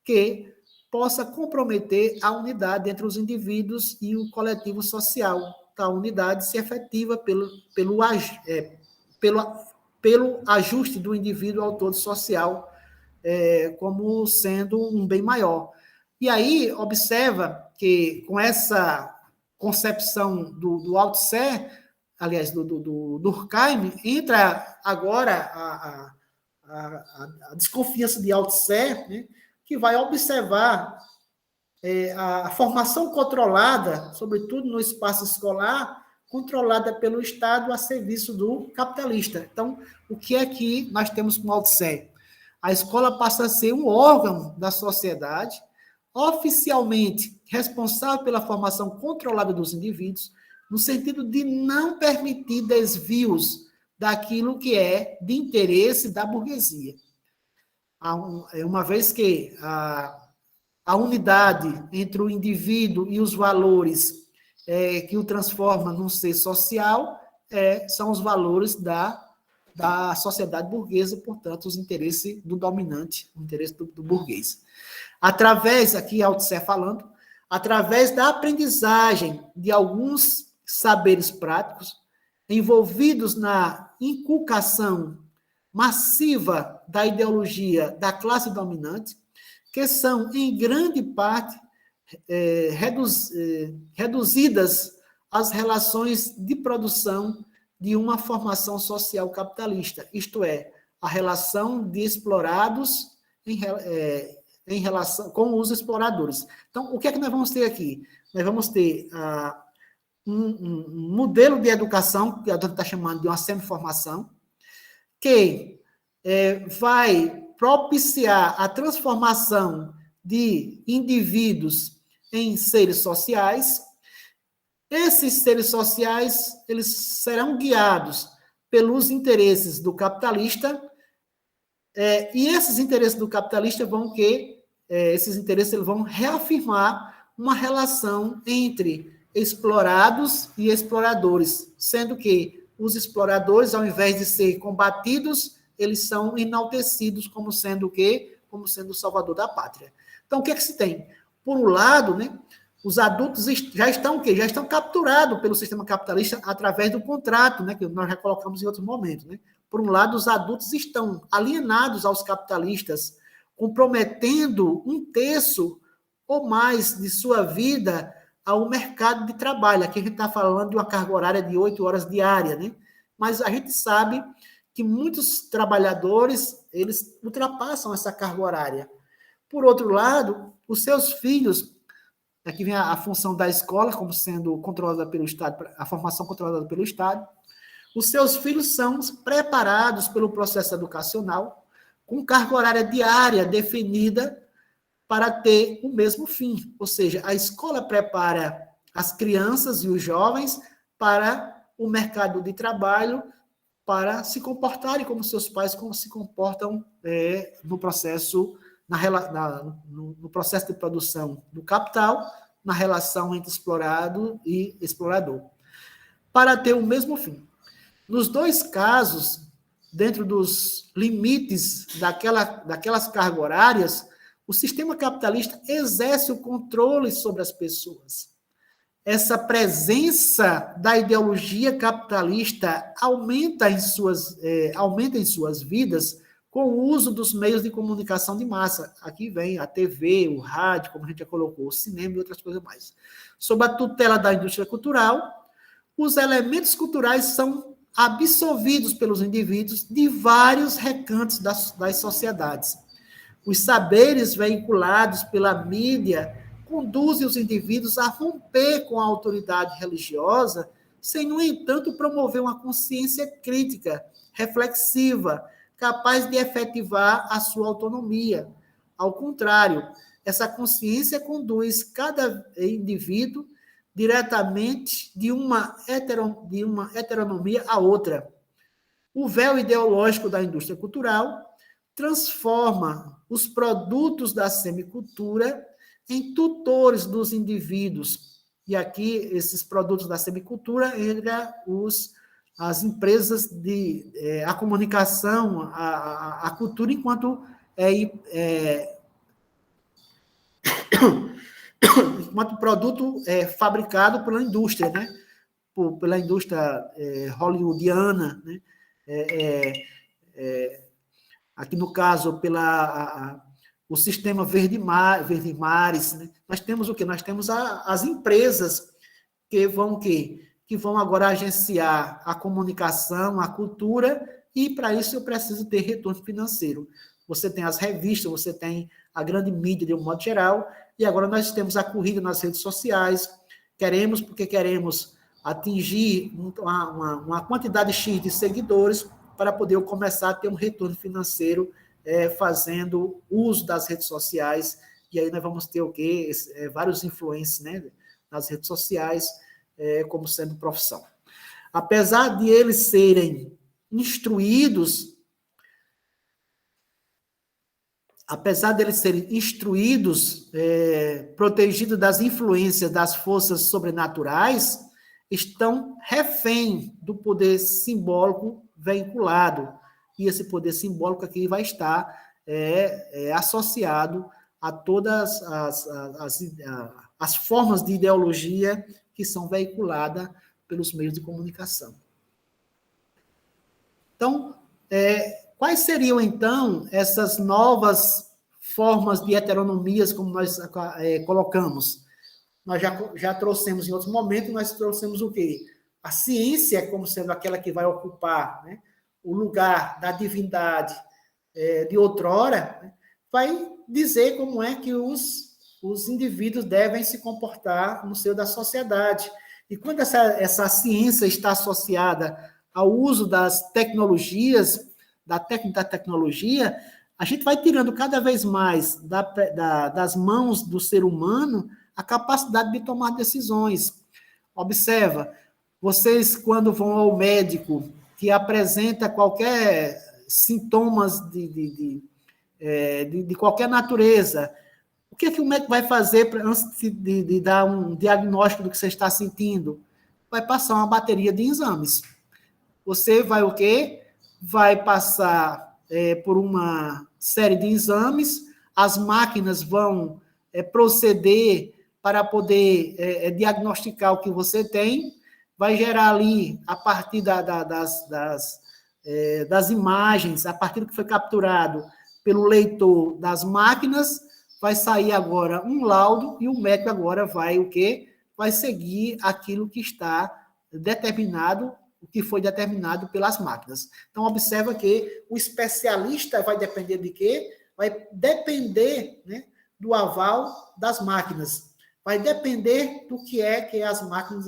que possa comprometer a unidade entre os indivíduos e o coletivo social. A unidade se efetiva pelo ajuste do indivíduo ao todo social, como sendo um bem maior. E aí, observa que com essa concepção do Lao Tse, aliás, do Durkheim, entra agora a desconfiança de Lao Tse, né, que vai observar a formação controlada, sobretudo no espaço escolar, controlada pelo Estado a serviço do capitalista. Então, o que é que nós temos com Lao Tse? A escola passa a ser um órgão da sociedade, oficialmente responsável pela formação controlada dos indivíduos, no sentido de não permitir desvios daquilo que é de interesse da burguesia. Uma vez que a unidade entre o indivíduo e os valores que o transforma num ser social são os valores da sociedade burguesa, portanto, os interesses do dominante, o interesse do burguês. Através, aqui Lao Tse falando, através da aprendizagem de alguns saberes práticos envolvidos na inculcação massiva da ideologia da classe dominante, que são, em grande parte, reduzidas às relações de produção de uma formação social capitalista, isto é, a relação de explorados em relação com os exploradores. Então, o que é que nós vamos ter aqui? Nós vamos ter um modelo de educação, que a doutora está chamando de uma semiformação, que vai propiciar a transformação de indivíduos em seres sociais. Esses seres sociais, eles serão guiados pelos interesses do capitalista, e esses interesses do capitalista vão esses interesses eles vão reafirmar uma relação entre explorados e exploradores, sendo que os exploradores, ao invés de ser combatidos, eles são enaltecidos como sendo o quê? Como sendo o salvador da pátria. Então, o que é que se tem? Por um lado, né, os adultos já estão o quê? Já estão capturados pelo sistema capitalista através do contrato, né, que nós já colocamos em outro momento, né? Por um lado, os adultos estão alienados aos capitalistas, comprometendo 1/3 ou mais de sua vida ao mercado de trabalho. Aqui a gente está falando de uma carga horária de 8 horas diária, né? Mas a gente sabe que muitos trabalhadores, eles ultrapassam essa carga horária. Por outro lado, os seus filhos, aqui vem a função da escola como sendo controlada pelo Estado, a formação controlada pelo Estado, os seus filhos são preparados pelo processo educacional com carga horária diária definida para ter o mesmo fim. Ou seja, a escola prepara as crianças e os jovens para o mercado de trabalho, para se comportarem como seus pais, como se comportam no processo, no processo de produção do capital, na relação entre explorado e explorador, para ter o mesmo fim. Nos dois casos, dentro dos limites daquelas cargas horárias, o sistema capitalista exerce o controle sobre as pessoas. Essa presença da ideologia capitalista aumenta em suas vidas com o uso dos meios de comunicação de massa. Aqui vem a TV, o rádio, como a gente já colocou, o cinema e outras coisas mais. Sob a tutela da indústria cultural, os elementos culturais são absorvidos pelos indivíduos de vários recantos das sociedades. Os saberes veiculados pela mídia conduzem os indivíduos a romper com a autoridade religiosa, sem, no entanto, promover uma consciência crítica, reflexiva, capaz de efetivar a sua autonomia. Ao contrário, essa consciência conduz cada indivíduo diretamente de uma heteronomia a outra. O véu ideológico da indústria cultural transforma os produtos da semicultura em tutores dos indivíduos. E aqui, esses produtos da semicultura entram as empresas a comunicação, a cultura enquanto enquanto produto fabricado pela indústria, né? Pela indústria hollywoodiana, né? Aqui no caso, o sistema Verde Mares, né? Nós temos o quê? Nós temos as empresas que vão agora agenciar a comunicação, a cultura, e para isso eu preciso ter retorno financeiro. Você tem as revistas, você tem a grande mídia de um modo geral, e agora nós temos a corrida nas redes sociais, porque queremos atingir uma quantidade X de seguidores para poder começar a ter um retorno financeiro fazendo uso das redes sociais, e aí nós vamos ter o quê? Vários influencers, né, nas redes sociais como sendo profissão. Apesar de eles serem instruídos, protegidos das influências das forças sobrenaturais, estão refém do poder simbólico veiculado. E esse poder simbólico aqui vai estar associado a todas as formas de ideologia que são veiculadas pelos meios de comunicação. Então, quais seriam, então, essas novas formas de heteronomias, como nós colocamos? Nós já trouxemos em outro momento, nós trouxemos o quê? A ciência como sendo aquela que vai ocupar, né, o lugar da divindade de outrora, né, vai dizer como é que os indivíduos devem se comportar no seio da sociedade. E quando essa ciência está associada ao uso das tecnologias, da técnica da tecnologia, a gente vai tirando cada vez mais das mãos do ser humano a capacidade de tomar decisões. Observa, vocês quando vão ao médico que apresenta qualquer sintomas de qualquer natureza, O que é que o médico vai fazer antes de dar um diagnóstico do que você está sentindo? Vai passar uma bateria de exames. Você vai o quê? Vai passar por uma série de exames, as máquinas vão proceder para poder diagnosticar o que você tem, vai gerar ali, a partir das imagens, a partir do que foi capturado pelo leitor das máquinas, vai sair agora um laudo e o médico agora vai o quê? Vai seguir aquilo que está determinado, o que foi determinado pelas máquinas. Então, observa que o especialista vai depender de quê? Vai depender, né, do aval das máquinas. Vai depender do que é que as máquinas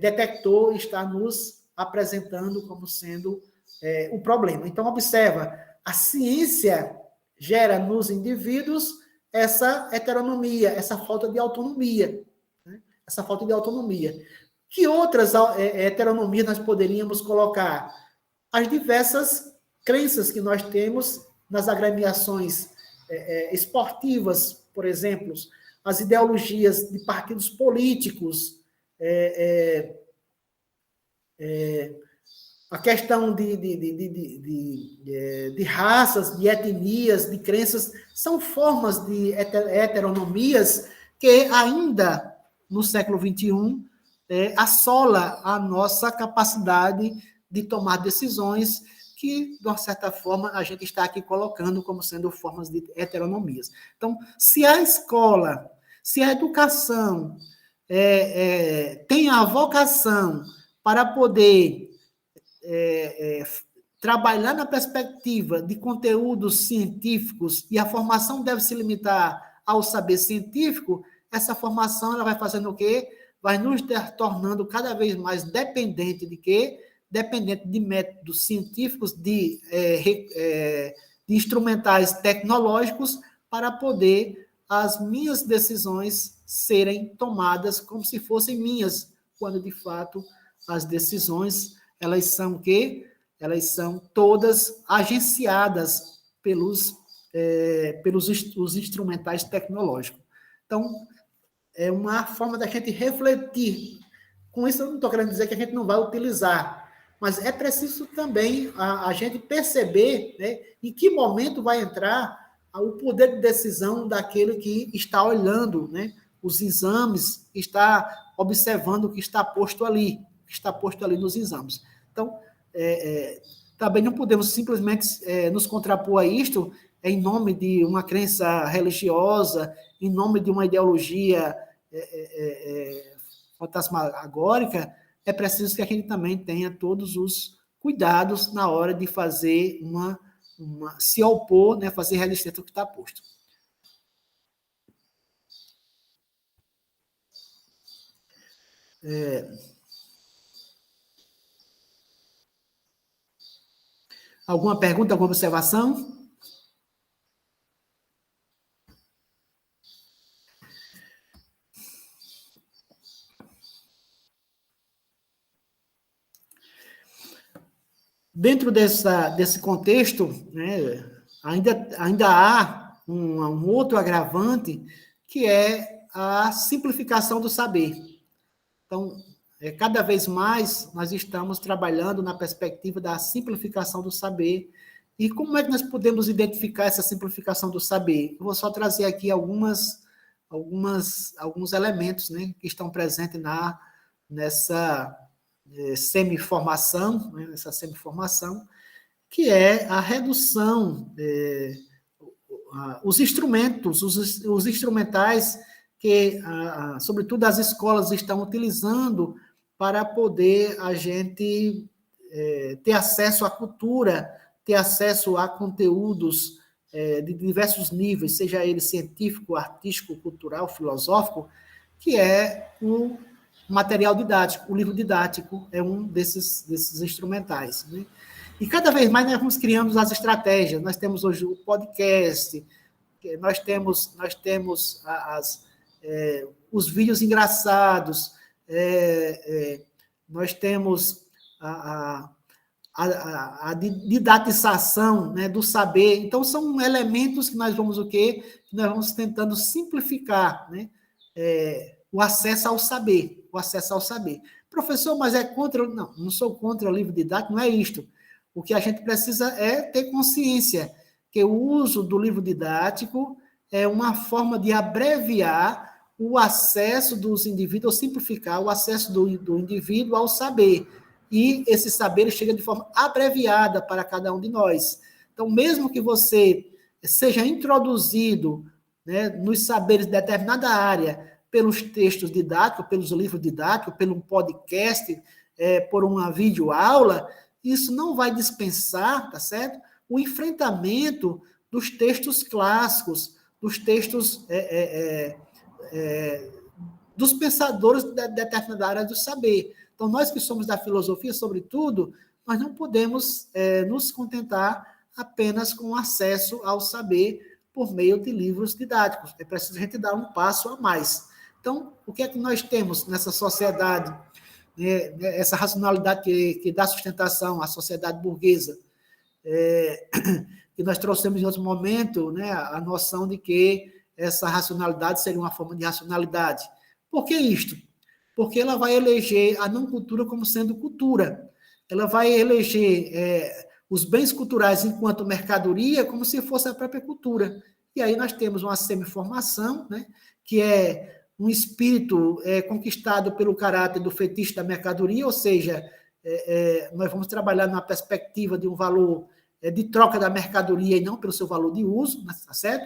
detectou, está nos apresentando como sendo o problema. Então, observa, a ciência gera nos indivíduos essa heteronomia, essa falta de autonomia. Né? Essa falta de autonomia. Que outras heteronomias nós poderíamos colocar? As diversas crenças que nós temos nas agremiações esportivas, por exemplo, as ideologias de partidos políticos, a questão de raças, de etnias, de crenças, são formas de heteronomias que ainda no século XXI assola a nossa capacidade de tomar decisões que, de uma certa forma, a gente está aqui colocando como sendo formas de heteronomias. Então, se a escola, se a educação tem a vocação para poder trabalhar na perspectiva de conteúdos científicos e a formação deve se limitar ao saber científico, essa formação ela vai fazendo o quê? Vai nos tornando cada vez mais dependente de quê? Dependente de métodos científicos, de instrumentais tecnológicos para poder as minhas decisões serem tomadas como se fossem minhas, quando de fato as decisões elas são o quê? Elas são todas agenciadas pelos os instrumentais tecnológicos. Então, é uma forma da gente refletir. Com isso, eu não estou querendo dizer que a gente não vai utilizar, mas é preciso também a gente perceber, né, em que momento vai entrar o poder de decisão daquele que está olhando, né, os exames, está observando o que está posto ali nos exames. Então, também não podemos simplesmente nos contrapor a isto em nome de uma crença religiosa, em nome de uma ideologia fantasmagórica. É preciso que a gente também tenha todos os cuidados na hora de fazer se opor, né, fazer resistência ao que está posto. Alguma pergunta, alguma observação? Dentro desse contexto, né, ainda há um outro agravante, que é a simplificação do saber. Então, cada vez mais nós estamos trabalhando na perspectiva da simplificação do saber. E como é que nós podemos identificar essa simplificação do saber? Eu vou só trazer aqui alguns elementos, né, que estão presentes nessa semi-formação, né, nessa semi-formação, que é a redução, os instrumentos, os instrumentais que, sobretudo, as escolas estão utilizando para poder a gente ter acesso à cultura, ter acesso a conteúdos de diversos níveis, seja ele científico, artístico, cultural, filosófico, que é o material didático, o livro didático é um desses instrumentais, né? E cada vez mais nós vamos criando as estratégias. Nós temos hoje o podcast, nós temos os vídeos engraçados, nós temos a didatização, né, do saber. Então, são elementos que nós vamos o quê? Que nós vamos tentando simplificar, né, o acesso ao saber, o acesso ao saber. Professor, mas é contra... Não sou contra o livro didático, não é isto. O que a gente precisa é ter consciência que o uso do livro didático é uma forma de abreviar o acesso dos indivíduos, ou simplificar o acesso do indivíduo ao saber. E esse saber chega de forma abreviada para cada um de nós. Então, mesmo que você seja introduzido, né, nos saberes de determinada área, pelos textos didáticos, pelos livros didáticos, pelo podcast, por uma videoaula, isso não vai dispensar, tá certo? O enfrentamento dos textos clássicos, dos textos dos pensadores de determinada área do saber. Então, nós que somos da filosofia, sobretudo, nós não podemos nos contentar apenas com acesso ao saber por meio de livros didáticos. É preciso a gente dar um passo a mais. Então, o que é que nós temos nessa sociedade, né, essa racionalidade que dá sustentação à sociedade burguesa? Que nós trouxemos em outro momento, né, a noção de que essa racionalidade seria uma forma de racionalidade. Por que isto? Porque ela vai eleger a não cultura como sendo cultura. Ela vai eleger os bens culturais enquanto mercadoria como se fosse a própria cultura. E aí nós temos uma semi-formação, né, que é um espírito conquistado pelo caráter do fetiche da mercadoria, ou seja, nós vamos trabalhar numa perspectiva de um valor de troca da mercadoria e não pelo seu valor de uso, tá certo?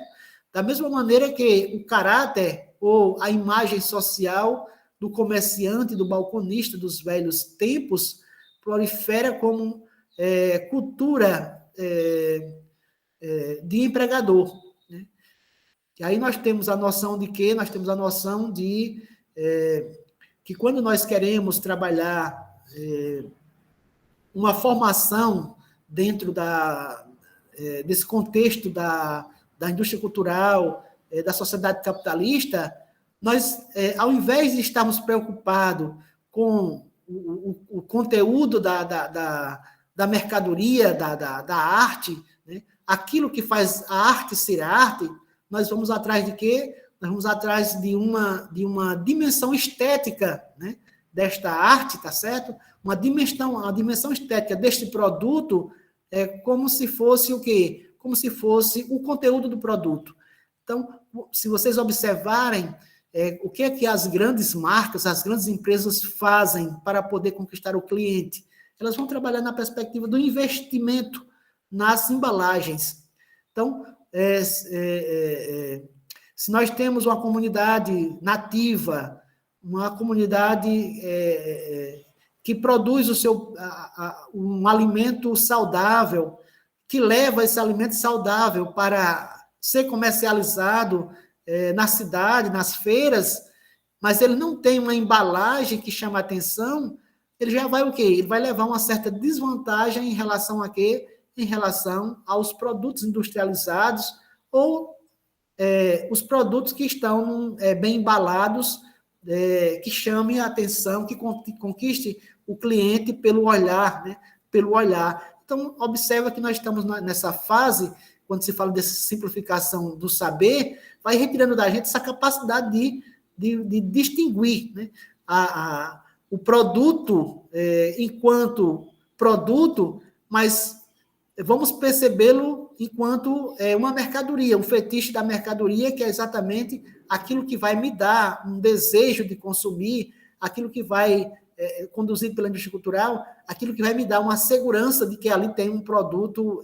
Da mesma maneira que o caráter ou a imagem social do comerciante, do balconista dos velhos tempos, prolifera como cultura de empregador. Né? E aí nós temos a noção de quê? Nós temos a noção de que quando nós queremos trabalhar uma formação dentro desse contexto da indústria cultural, da sociedade capitalista, nós, ao invés de estarmos preocupados com o conteúdo da mercadoria, da arte, né, aquilo que faz a arte ser arte, nós vamos atrás de quê? Nós vamos atrás de uma dimensão estética, né, desta arte, tá certo? Uma dimensão estética deste produto como se fosse o quê? Como se fosse o conteúdo do produto. Então, se vocês observarem o que é que as grandes marcas, as grandes empresas fazem para poder conquistar o cliente, elas vão trabalhar na perspectiva do investimento nas embalagens. Então, se nós temos uma comunidade nativa, uma comunidade que produz um alimento saudável, que leva esse alimento saudável para ser comercializado na cidade, nas feiras, mas ele não tem uma embalagem que chama a atenção, ele já vai o quê? Ele vai levar uma certa desvantagem em relação a quê? Em relação aos produtos industrializados ou os produtos que estão bem embalados, que chamem a atenção, que conquiste o cliente pelo olhar, né? Pelo olhar. Então, observa que nós estamos nessa fase, quando se fala dessa simplificação do saber, vai retirando da gente essa capacidade de distinguir, né, o produto enquanto produto, mas vamos percebê-lo enquanto uma mercadoria, um fetiche da mercadoria, que é exatamente aquilo que vai me dar um desejo de consumir, aquilo que vai conduzido pela indústria cultural, aquilo que vai me dar uma segurança de que ali tem um produto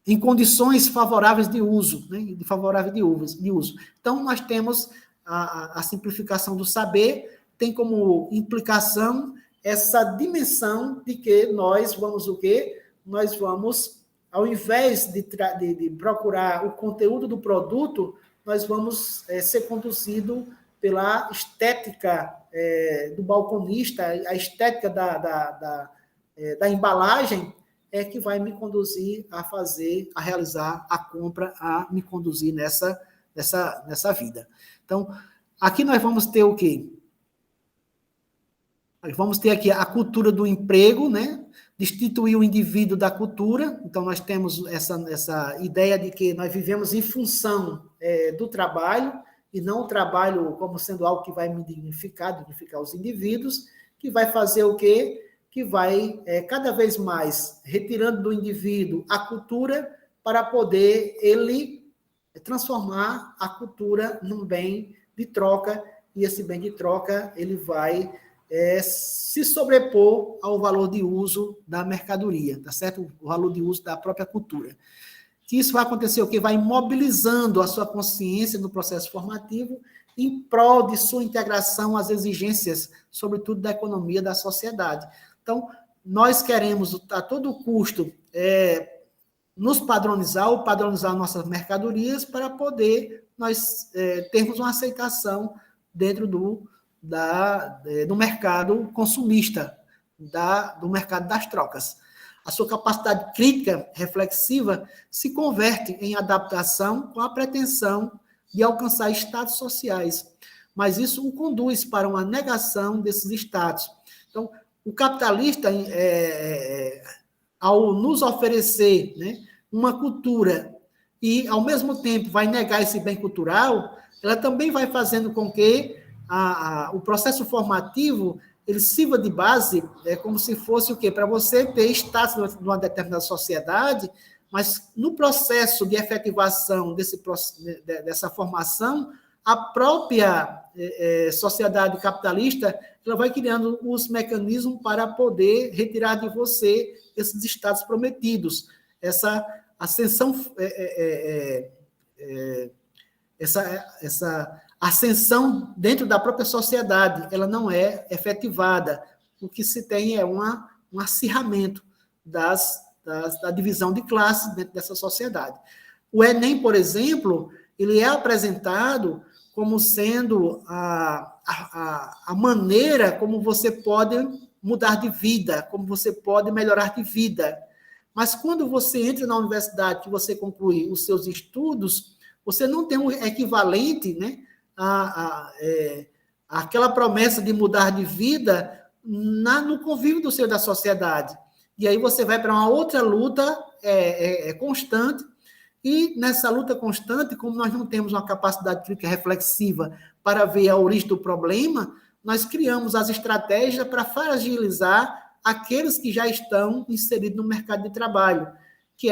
em condições favoráveis de uso, né? de uso. Então, nós temos a simplificação do saber, tem como implicação essa dimensão de que nós vamos o quê? Nós vamos, ao invés de procurar o conteúdo do produto, nós vamos ser conduzidos pela estética do balconista, a estética da embalagem, que vai me conduzir a realizar a compra, a me conduzir nessa vida. Então, aqui nós vamos ter o quê? Nós vamos ter aqui a cultura do emprego, né? Destituir o indivíduo da cultura. Então, nós temos essa ideia de que nós vivemos em função do trabalho, e não o trabalho como sendo algo que vai me dignificar os indivíduos, que vai fazer o quê? Que vai cada vez mais retirando do indivíduo a cultura para poder ele transformar a cultura num bem de troca, e esse bem de troca ele vai se sobrepor ao valor de uso da mercadoria, tá certo? O valor de uso da própria cultura. Que isso vai acontecer o quê? Vai mobilizando a sua consciência no processo formativo em prol de sua integração às exigências, sobretudo da economia da sociedade. Então, nós queremos, a todo custo, nos padronizar ou padronizar nossas mercadorias para poder nós termos uma aceitação dentro do mercado consumista, do mercado das trocas. A sua capacidade crítica, reflexiva, se converte em adaptação com a pretensão de alcançar status sociais, mas isso o conduz para uma negação desses status. Então, o capitalista, ao nos oferecer, né, uma cultura e, ao mesmo tempo, vai negar esse bem cultural, ela também vai fazendo com que o processo formativo ele sirva de base, como se fosse o quê? Para você ter status numa determinada sociedade, mas no processo de efetivação dessa formação, a própria sociedade capitalista ela vai criando os mecanismos para poder retirar de você esses status prometidos, essa ascensão, essa ascensão dentro da própria sociedade, ela não é efetivada. O que se tem é um acirramento da divisão de classes dentro dessa sociedade. O Enem, por exemplo, ele é apresentado como sendo a maneira como você pode mudar de vida, como você pode melhorar de vida. Mas quando você entra na universidade, que você conclui os seus estudos, você não tem um equivalente, né, aquela promessa de mudar de vida no convívio do seio da sociedade. E aí você vai para uma outra luta constante, e nessa luta constante, como nós não temos uma capacidade crítica reflexiva para ver a origem do problema, nós criamos as estratégias para fragilizar aqueles que já estão inseridos no mercado de trabalho, que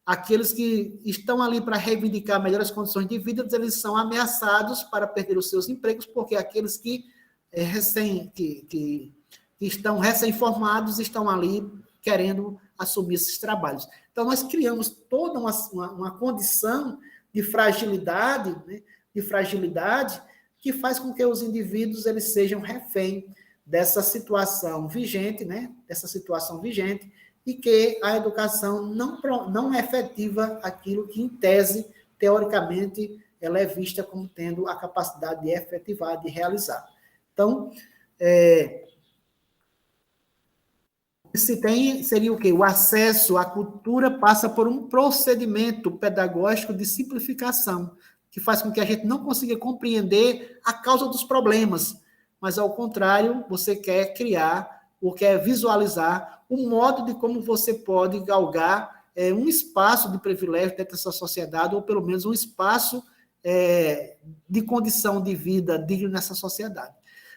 aqueles que estão ali para reivindicar melhores condições de vida, eles são ameaçados para perder os seus empregos, porque aqueles que estão recém-formados estão ali querendo assumir esses trabalhos. Então, nós criamos toda uma condição de fragilidade, né, que faz com que os indivíduos eles sejam refém dessa situação vigente, né, e que a educação não é efetiva aquilo que, em tese, teoricamente, ela é vista como tendo a capacidade de efetivar, de realizar. Então, o que se tem seria o quê? O acesso à cultura passa por um procedimento pedagógico de simplificação, que faz com que a gente não consiga compreender a causa dos problemas, mas, ao contrário, você quer criar ou quer visualizar o modo de como você pode galgar um espaço de privilégio dentro dessa sociedade, ou pelo menos um espaço de condição de vida digna nessa sociedade.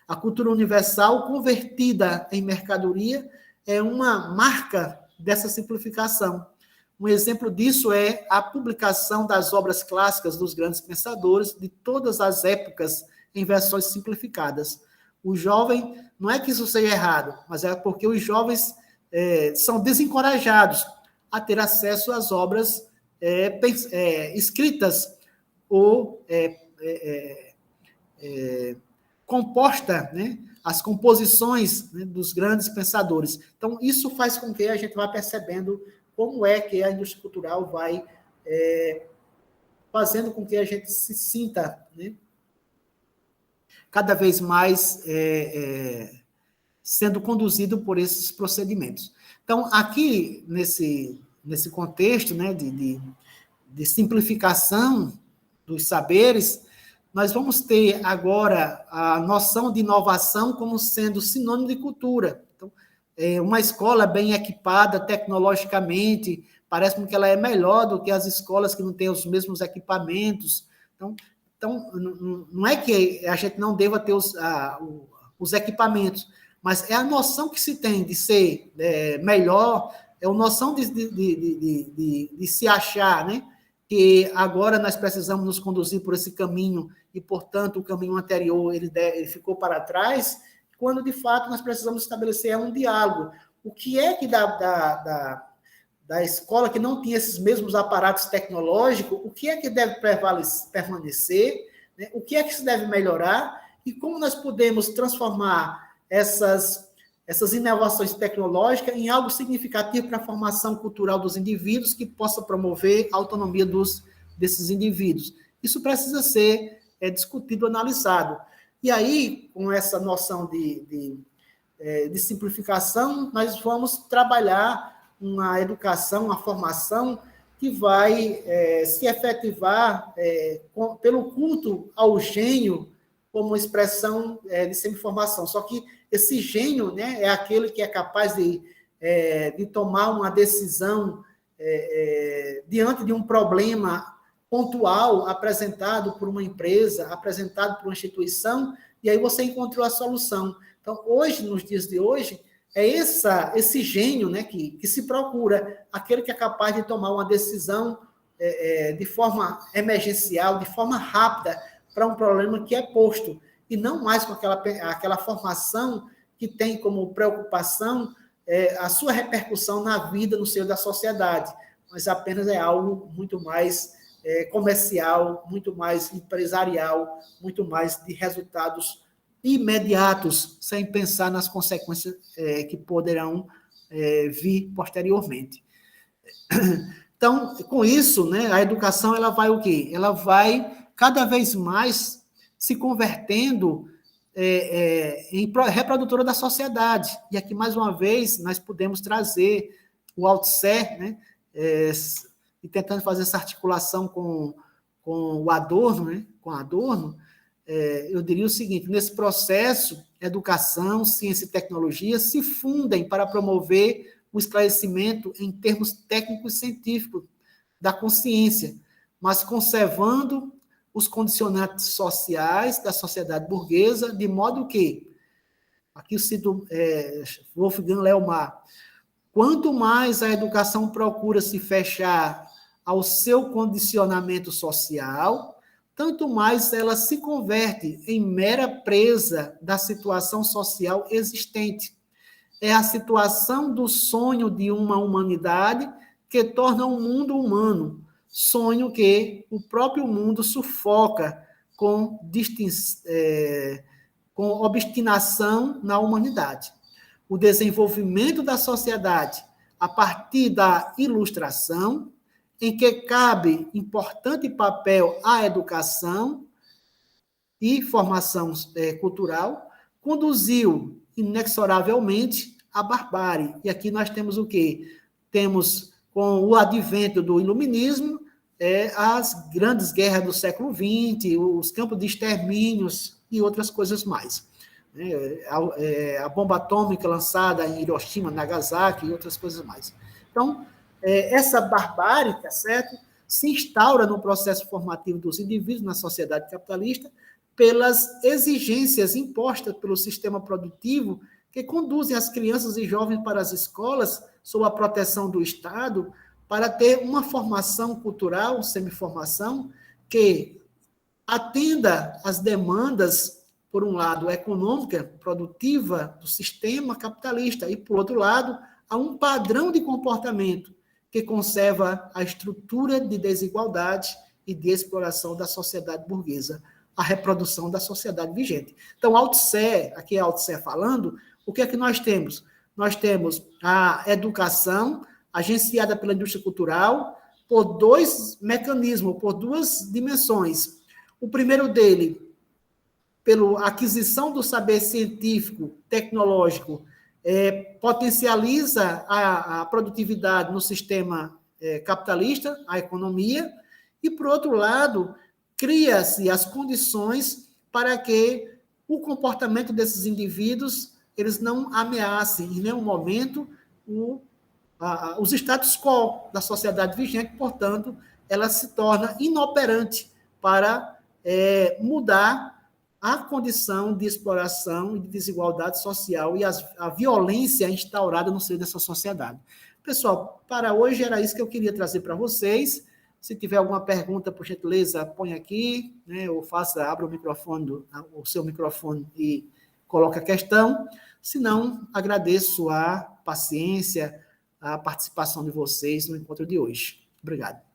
A cultura universal, convertida em mercadoria, é uma marca dessa simplificação. Um exemplo disso é a publicação das obras clássicas dos grandes pensadores de todas as épocas em versões simplificadas. O jovem, não é que isso seja errado, mas é porque os jovens são desencorajados a ter acesso às obras escritas ou compostas, né, as composições, né, dos grandes pensadores. Então, isso faz com que a gente vá percebendo como é que a indústria cultural vai fazendo com que a gente se sinta, né, cada vez mais sendo conduzido por esses procedimentos. Então, aqui, nesse contexto, né, de simplificação dos saberes, nós vamos ter agora a noção de inovação como sendo sinônimo de cultura. Então, uma escola bem equipada tecnologicamente, parece-me que ela é melhor do que as escolas que não têm os mesmos equipamentos. Então não é que a gente não deva ter os equipamentos, mas é a noção que se tem de ser melhor, é a noção de se achar, né? Que agora nós precisamos nos conduzir por esse caminho e, portanto, o caminho anterior ele ficou para trás, quando, de fato, nós precisamos estabelecer um diálogo. O que é que da escola que não tinha esses mesmos aparatos tecnológicos, o que é que deve permanecer, né? O que é que se deve melhorar e como nós podemos transformar essas inovações tecnológicas em algo significativo para a formação cultural dos indivíduos que possa promover a autonomia desses indivíduos. Isso precisa ser discutido, analisado. E aí, com essa noção de simplificação, nós vamos trabalhar uma educação, uma formação que vai se efetivar pelo culto ao gênio como expressão de semi-formação. Só que esse gênio, né, é aquele que é capaz de tomar uma decisão diante de um problema pontual apresentado por uma empresa, apresentado por uma instituição, e aí você encontrou a solução. Então, hoje, nos dias de hoje, é esse gênio, né, que se procura, aquele que é capaz de tomar uma decisão de forma emergencial, de forma rápida, para um problema que é posto, e não mais com aquela formação que tem como preocupação a sua repercussão na vida, no seio da sociedade, mas apenas é algo muito mais comercial, muito mais empresarial, muito mais de resultados imediatos, sem pensar nas consequências que poderão vir posteriormente. Então, com isso, né, a educação ela vai o quê? Ela vai cada vez mais se convertendo em reprodutora da sociedade. E aqui, mais uma vez, nós podemos trazer o Althusser, né, e tentando fazer essa articulação com o Adorno, né, com Adorno, eu diria o seguinte: nesse processo, educação, ciência e tecnologia se fundem para promover o esclarecimento em termos técnicos e científicos da consciência, mas conservando os condicionantes sociais da sociedade burguesa, de modo que, aqui eu cito Wolfgang Leomar, quanto mais a educação procura se fechar ao seu condicionamento social, tanto mais ela se converte em mera presa da situação social existente. É a situação do sonho de uma humanidade que torna o mundo humano, sonho que o próprio mundo sufoca com obstinação na humanidade. O desenvolvimento da sociedade a partir da ilustração, em que cabe importante papel à educação e formação cultural, conduziu inexoravelmente à barbárie. E aqui nós temos o quê? Temos, com o advento do iluminismo, as grandes guerras do século XX, os campos de extermínios e outras coisas mais. A bomba atômica lançada em Hiroshima, Nagasaki e outras coisas mais. Então, essa barbárie, tá certo, se instaura no processo formativo dos indivíduos na sociedade capitalista pelas exigências impostas pelo sistema produtivo que conduzem as crianças e jovens para as escolas sob a proteção do Estado para ter uma formação cultural, semiformação, que atenda às demandas, por um lado, econômica, produtiva do sistema capitalista e, por outro lado, a um padrão de comportamento que conserva a estrutura de desigualdade e de exploração da sociedade burguesa, a reprodução da sociedade vigente. Então, Althusser, aqui é Althusser falando, o que é que nós temos? Nós temos a educação agenciada pela indústria cultural por dois mecanismos, por duas dimensões. O primeiro dele, pela aquisição do saber científico, tecnológico, potencializa a produtividade no sistema capitalista, a economia, e, por outro lado, cria-se as condições para que o comportamento desses indivíduos, eles não ameacem em nenhum momento os status quo da sociedade vigente, portanto, ela se torna inoperante para mudar a condição de exploração e de desigualdade social e a violência instaurada no seio dessa sociedade. Pessoal, para hoje era isso que eu queria trazer para vocês. Se tiver alguma pergunta, por gentileza, põe aqui, né, ou abra o seu microfone e coloque a questão. Se não, agradeço a paciência, a participação de vocês no encontro de hoje. Obrigado.